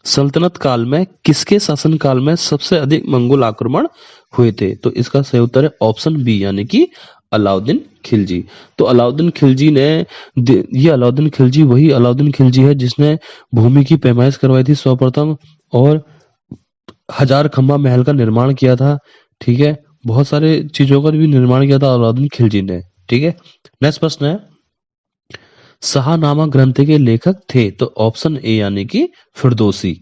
सल्तनत काल में किसके शासन काल में सबसे अधिक मंगोल आक्रमण हुए थे? तो इसका सही उत्तर है ऑप्शन बी यानी कि अलाउद्दीन खिलजी। तो अलाउद्दीन खिलजी ने, ये अलाउद्दीन खिलजी वही अलाउद्दीन खिलजी है जिसने भूमि की पैमाइश करवाई थी सर्वप्रथम, और 1000 खंबा महल का निर्माण किया था। ठीक है। बहुत सारे चीजों का भी निर्माण किया था अलाउद्दीन खिलजी ने। ठीक है। नेक्स्ट प्रश्न है, शाहनामा ग्रंथ के लेखक थे? तो ऑप्शन ए यानी कि फिरदौसी।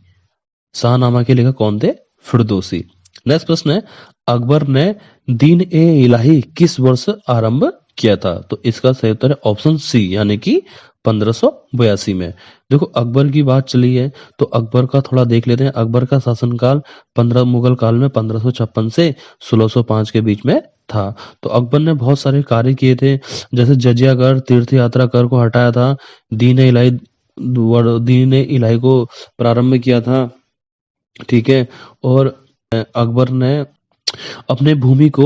शाहनामा के लेखक कौन थे? फिरदौसी। नेक्स्ट प्रश्न है, अकबर ने दीन ए इलाही किस वर्ष आरंभ किया था? तो इसका सही उत्तर है ऑप्शन सी यानी कि 1582 में। देखो अकबर की बात चली है तो अकबर का थोड़ा देख लेते हैं। अकबर का शासनकाल 15 मुगल काल में 1556 से 1605 के बीच में था। तो अकबर ने बहुत सारे कार्य किए थे, जैसे जजिया कर, तीर्थ यात्रा कर को हटाया था, दीन ए इलाही को प्रारंभ किया था। ठीक है। और अकबर ने अपने भूमि को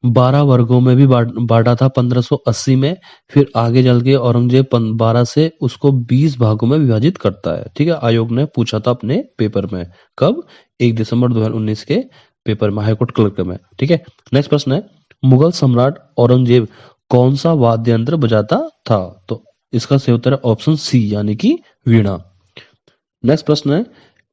12 वर्गों में भी बांटा था 1580 में। फिर आगे चल के औरंगजेब 12 से उसको 20 भागों में विभाजित करता है। ठीक है। आयोग ने पूछा था अपने पेपर में, कब? 1 दिसंबर 2019 के पेपर में, हाईकोर्ट क्लर्क में। ठीक है। नेक्स्ट प्रश्न है, मुगल सम्राट औरंगजेब कौन सा वाद्य यंत्र बजाता था? तो इसका सही उत्तर है ऑप्शन सी यानी कि वीणा। नेक्स्ट प्रश्न है,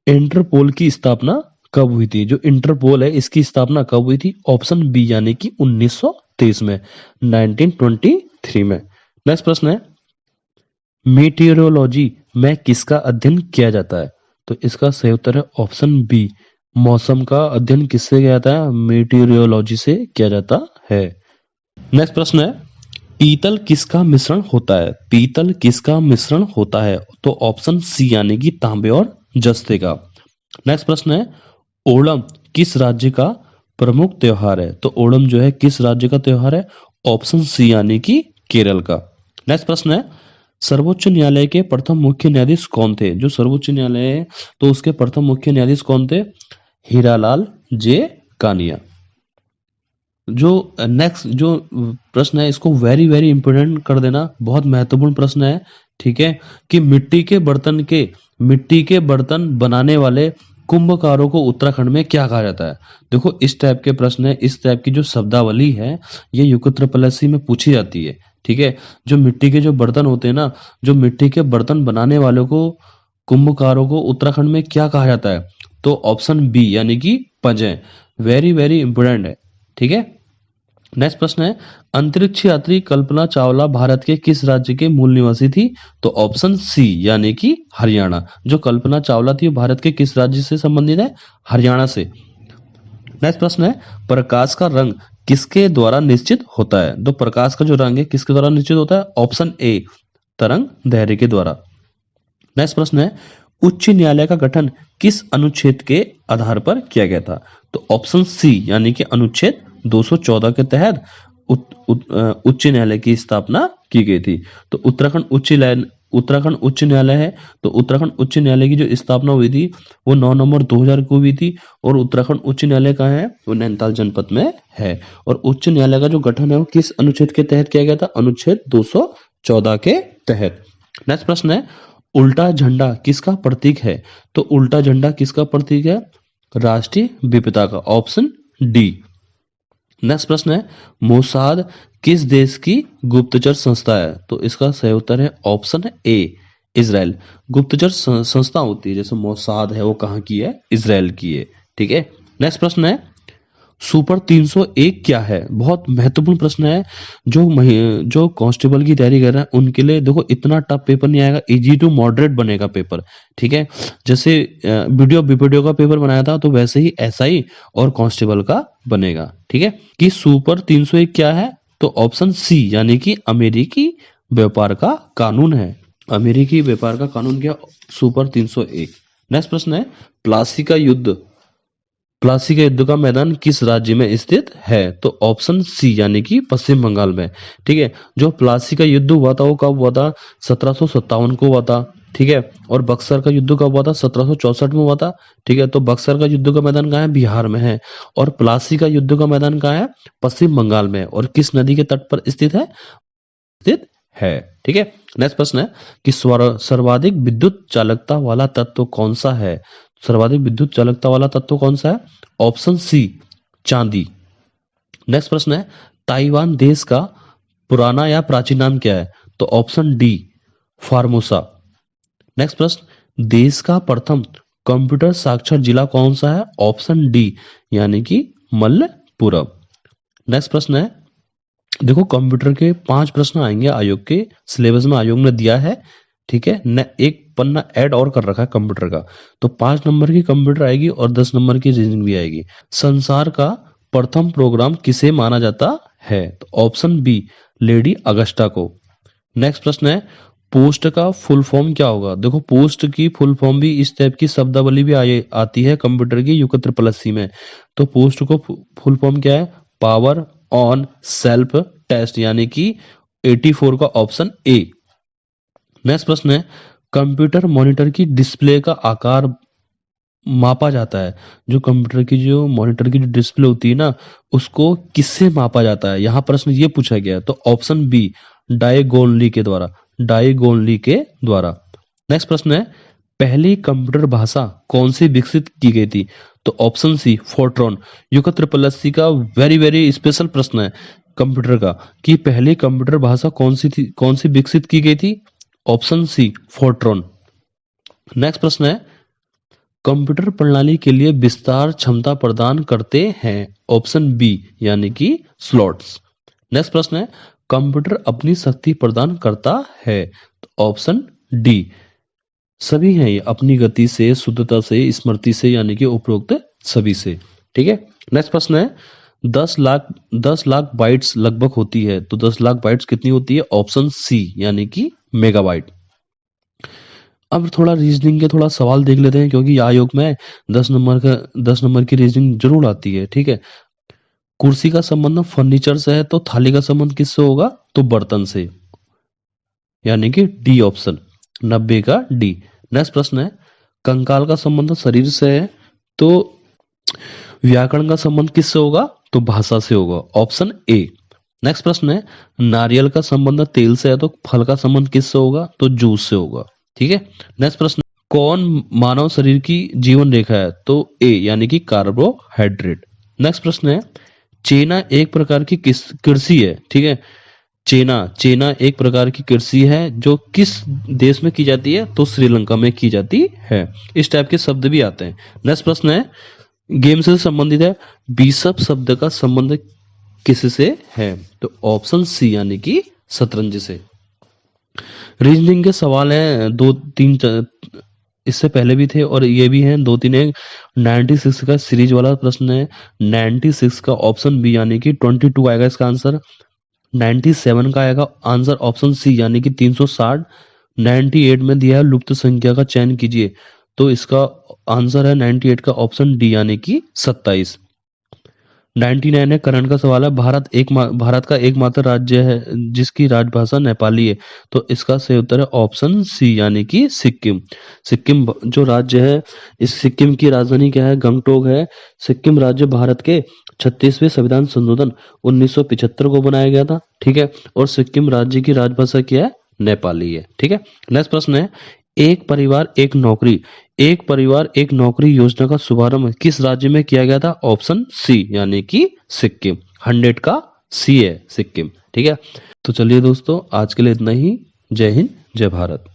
इंटरपोल की स्थापना कब हुई थी? जो इंटरपोल है इसकी स्थापना कब हुई थी? ऑप्शन बी यानी कि 1923 में, 1923 में। नेक्स्ट प्रश्न है, मीटियोरोलॉजी में किसका अध्ययन किया जाता है? तो इसका सही उत्तर है ऑप्शन बी, मौसम का अध्ययन किससे किया जाता है? मीटियोरोलॉजी से किया जाता है। नेक्स्ट प्रश्न है, पीतल किसका मिश्रण होता है? पीतल किसका मिश्रण होता है? तो ऑप्शन सी यानी कि तांबे और जस्ते का। नेक्स्ट प्रश्न है, ओणम किस राज्य का प्रमुख त्योहार है? तो ओणम जो है किस राज्य का त्योहार है? ऑप्शन सी यानी कि केरल का। नेक्स्ट प्रश्न है, सर्वोच्च न्यायालय के प्रथम मुख्य न्यायाधीश कौन थे? जो सर्वोच्च न्यायालय है तो उसके प्रथम मुख्य न्यायाधीश कौन थे? हीरालाल जे कानिया। जो नेक्स्ट जो प्रश्न है इसको वेरी वेरी इंपोर्टेंट कर देना, बहुत महत्वपूर्ण प्रश्न है, ठीक है, कि मिट्टी के बर्तन बनाने वाले कुंभकारों को उत्तराखंड में क्या कहा जाता है? देखो इस टाइप के प्रश्न है, इस टाइप की जो शब्दावली है ये यूके ट्रिपल एससी में पूछी जाती है, ठीक है। जो मिट्टी के जो बर्तन होते हैं ना, जो मिट्टी के बर्तन बनाने वालों को, कुंभकारों को उत्तराखंड में क्या कहा जाता है? तो ऑप्शन बी यानी कि पंजे। वेरी वेरी इंपोर्टेंट है, ठीक है। नेक्स्ट प्रश्न है, अंतरिक्ष यात्री कल्पना चावला भारत के किस राज्य के मूल निवासी थी? तो ऑप्शन सी यानी कि हरियाणा। जो कल्पना चावला थी वो भारत के किस राज्य से संबंधित है? हरियाणा से। नेक्स्ट प्रश्न है, प्रकाश का रंग किसके द्वारा निश्चित होता है? तो प्रकाश का जो रंग है किसके द्वारा निश्चित होता है? ऑप्शन ए, तरंग दैर्ध्य के द्वारा। नेक्स्ट प्रश्न है, उच्च न्यायालय का गठन किस अनुच्छेद के आधार पर किया गया था? तो ऑप्शन सी यानी कि अनुच्छेद 214 के तहत उच्च न्यायालय की स्थापना की गई थी। तो उत्तराखंड उच्च न्यायालय है, तो उत्तराखंड उच्च न्यायालय की जो स्थापना हुई थी वो 9 नवंबर 2000 को हुई थी। और उत्तराखंड उच्च न्यायालय कहाँ है? वो नैनीताल जनपद में है। और उच्च न्यायालय का जो गठन है वो किस अनुच्छेद के तहत किया गया था? अनुच्छेद 214 के तहत। नेक्स्ट प्रश्न है, उल्टा झंडा किसका प्रतीक है? तो उल्टा झंडा किसका प्रतीक है? राष्ट्रीय विविधता का, ऑप्शन डी। नेक्स्ट प्रश्न है, मोसाद किस देश की गुप्तचर संस्था है? तो इसका सही उत्तर है ऑप्शन ए, इजराइल। गुप्तचर संस्था होती है जैसे मोसाद है वो कहाँ की है? इजराइल की है, ठीक है। नेक्स्ट प्रश्न है, सुपर 301 क्या है? बहुत महत्वपूर्ण प्रश्न है। जो कांस्टेबल की तैयारी कर रहे हैं उनके लिए देखो इतना टफ पेपर नहीं आएगा, इजी टू मॉडरेट बनेगा पेपर, ठीक है। जैसे वीडियो का पेपर बनाया था तो वैसे ही एसआई और कांस्टेबल का बनेगा, ठीक है। कि सुपर 301 क्या है? तो ऑप्शन सी यानी कि अमेरिकी व्यापार का कानून है। अमेरिकी व्यापार का कानून क्या? सुपर 301। नेक्स्ट प्रश्न है, प्लासी का युद्ध का मैदान किस राज्य में स्थित है? तो ऑप्शन सी यानी कि पश्चिम बंगाल में, ठीक है। जो प्लासी का युद्ध हुआ था वो कब हुआ था? 1757 को हुआ था, ठीक है। और बक्सर का युद्ध कब हुआ था? 1764 में हुआ था, ठीक है। तो बक्सर का युद्ध का मैदान कहाँ है? बिहार में है। और प्लासी का युद्ध का मैदान कहाँ है? पश्चिम बंगाल में। और किस नदी के तट पर स्थित है, ठीक है। नेक्स्ट प्रश्न है कि सर्वाधिक विद्युत चालकता वाला तत्व कौन सा है? सर्वाधिक विद्युत चालकता वाला तत्व कौन सा है? ऑप्शन सी, चांदी। नेक्स्ट प्रश्न है, ताइवान देश का पुराना या प्राचीन नाम क्या है? तो ऑप्शन डी, फार्मोसा। नेक्स्ट प्रश्न, देश का प्रथम कंप्यूटर साक्षर जिला कौन सा है? ऑप्शन डी यानी कि मल्लपुरम। नेक्स्ट प्रश्न है, देखो कंप्यूटर के 5 प्रश्न आएंगे आयोग के सिलेबस में, आयोग ने दिया है, ठीक है। न एक पन्ना ऐड और कर रखा है कंप्यूटर का। तो 5 नंबर की कंप्यूटर आएगी और 10 नंबर की रीजनिंग भी आएगी। संसार का प्रथम प्रोग्राम किसे माना जाता है? तो ऑप्शन बी, लेडी अगस्टा को। नेक्स्ट प्रश्न है, पोस्ट का फुल फॉर्म क्या होगा? देखो पोस्ट की फुल फॉर्म भी इस टाइप की शब्दावली भी आती है कंप्यूटर की यूके ट्रिपल एससी में। तो पोस्ट को फुल फॉर्म क्या है? पावर ऑन सेल्फ टेस्ट, यानी कि 84 का ऑप्शन ए। नेक्स्ट प्रश्न है, कंप्यूटर मॉनिटर की डिस्प्ले का आकार मापा जाता है। जो कंप्यूटर की जो मॉनिटर की जो डिस्प्ले होती है ना उसको किससे मापा जाता है? यहां प्रश्न ये पूछा गया है। तो ऑप्शन बी, डायगोनली के द्वारा, डायगोनली के द्वारा। नेक्स्ट प्रश्न है, पहली कंप्यूटर भाषा कौन सी विकसित की गई थी? तो option C, Fortran. UK triple SC का वेरी वेरी स्पेशल प्रश्न है कंप्यूटर का कि पहली कंप्यूटर भाषा कौन सी थी, कौन सी विकसित की गई थी? Option C, Fortran. नेक्स्ट प्रश्न है, कंप्यूटर प्रणाली के लिए विस्तार क्षमता प्रदान करते हैं? ऑप्शन बी यानी कि स्लॉट्स। नेक्स्ट प्रश्न है, कंप्यूटर अपनी शक्ति प्रदान करता है? तो ऑप्शन डी सभी हैं ये, अपनी गति से, शुद्धता से, स्मृति से, यानी कि उपरोक्त सभी से। ठीक है। नेक्स्ट प्रश्न है, 10 लाख बाइट्स लगभग होती है, तो 10 लाख बाइट्स कितनी होती है? ऑप्शन सी यानी कि मेगाबाइट। अब थोड़ा रीजनिंग के थोड़ा सवाल देख लेते हैं, क्योंकि आयोग में 10 नंबर की रीजनिंग जरूर आती है। ठीक है। कुर्सी का संबंध फर्नीचर से है, तो थाली का संबंध किससे होगा? तो बर्तन से, यानी कि डी ऑप्शन, 90 का डी। नेक्स्ट प्रश्न है, कंकाल का संबंध शरीर से है, तो व्याकरण का संबंध किससे होगा? तो भाषा से होगा, ऑप्शन ए। नेक्स्ट प्रश्न है, नारियल का संबंध तेल से है, तो फल का संबंध किससे होगा? तो जूस से होगा। ठीक है। नेक्स्ट प्रश्न, कौन मानव शरीर की जीवन रेखा है? तो ए यानी कि कार्बोहाइड्रेट। नेक्स्ट प्रश्न है, चेना एक प्रकार की कृषि है। ठीक है। चेना एक प्रकार की कृषि है जो किस देश में की जाती है? तो श्रीलंका में की जाती है। इस टाइप के शब्द भी आते हैं। नेक्स्ट प्रश्न है, गेम से संबंधित है, बिशप शब्द का संबंध किससे है? तो ऑप्शन सी यानी कि शतरंज से। रीजनिंग के सवाल हैं दो तीन, इससे पहले भी थे और ये भी हैं दो तीन। 96 का सीरीज वाला प्रश्न है, 96 का ऑप्शन बी यानी कि 22 आएगा इसका आंसर। 97 का आएगा आंसर ऑप्शन सी यानी कि 360। 98 में दिया है लुप्त संख्या का चयन कीजिए, तो इसका आंसर है 98 का ऑप्शन डी यानी कि 27। 99 है करंट का सवाल है, भारत का एकमात्र राज्य है जिसकी राजभाषा नेपाली है, तो इसका सही उत्तर है ऑप्शन सी यानी कि सिक्किम। सिक्किम जो राज्य है, इस सिक्किम की राजधानी क्या है? गंगटोक है। सिक्किम राज्य भारत के 36वें संविधान संशोधन 1975 को बनाया गया था। ठीक है। और सिक्किम राज्य की राजभाषा क्या है? नेपाली है। ठीक है। नेक्स्ट प्रश्न है, एक परिवार एक नौकरी योजना का शुभारंभ किस राज्य में किया गया था? ऑप्शन सी यानी कि सिक्किम। 100 का सी है सिक्किम। ठीक है। तो चलिए दोस्तों, आज के लिए इतना ही। जय हिंद, जय भारत।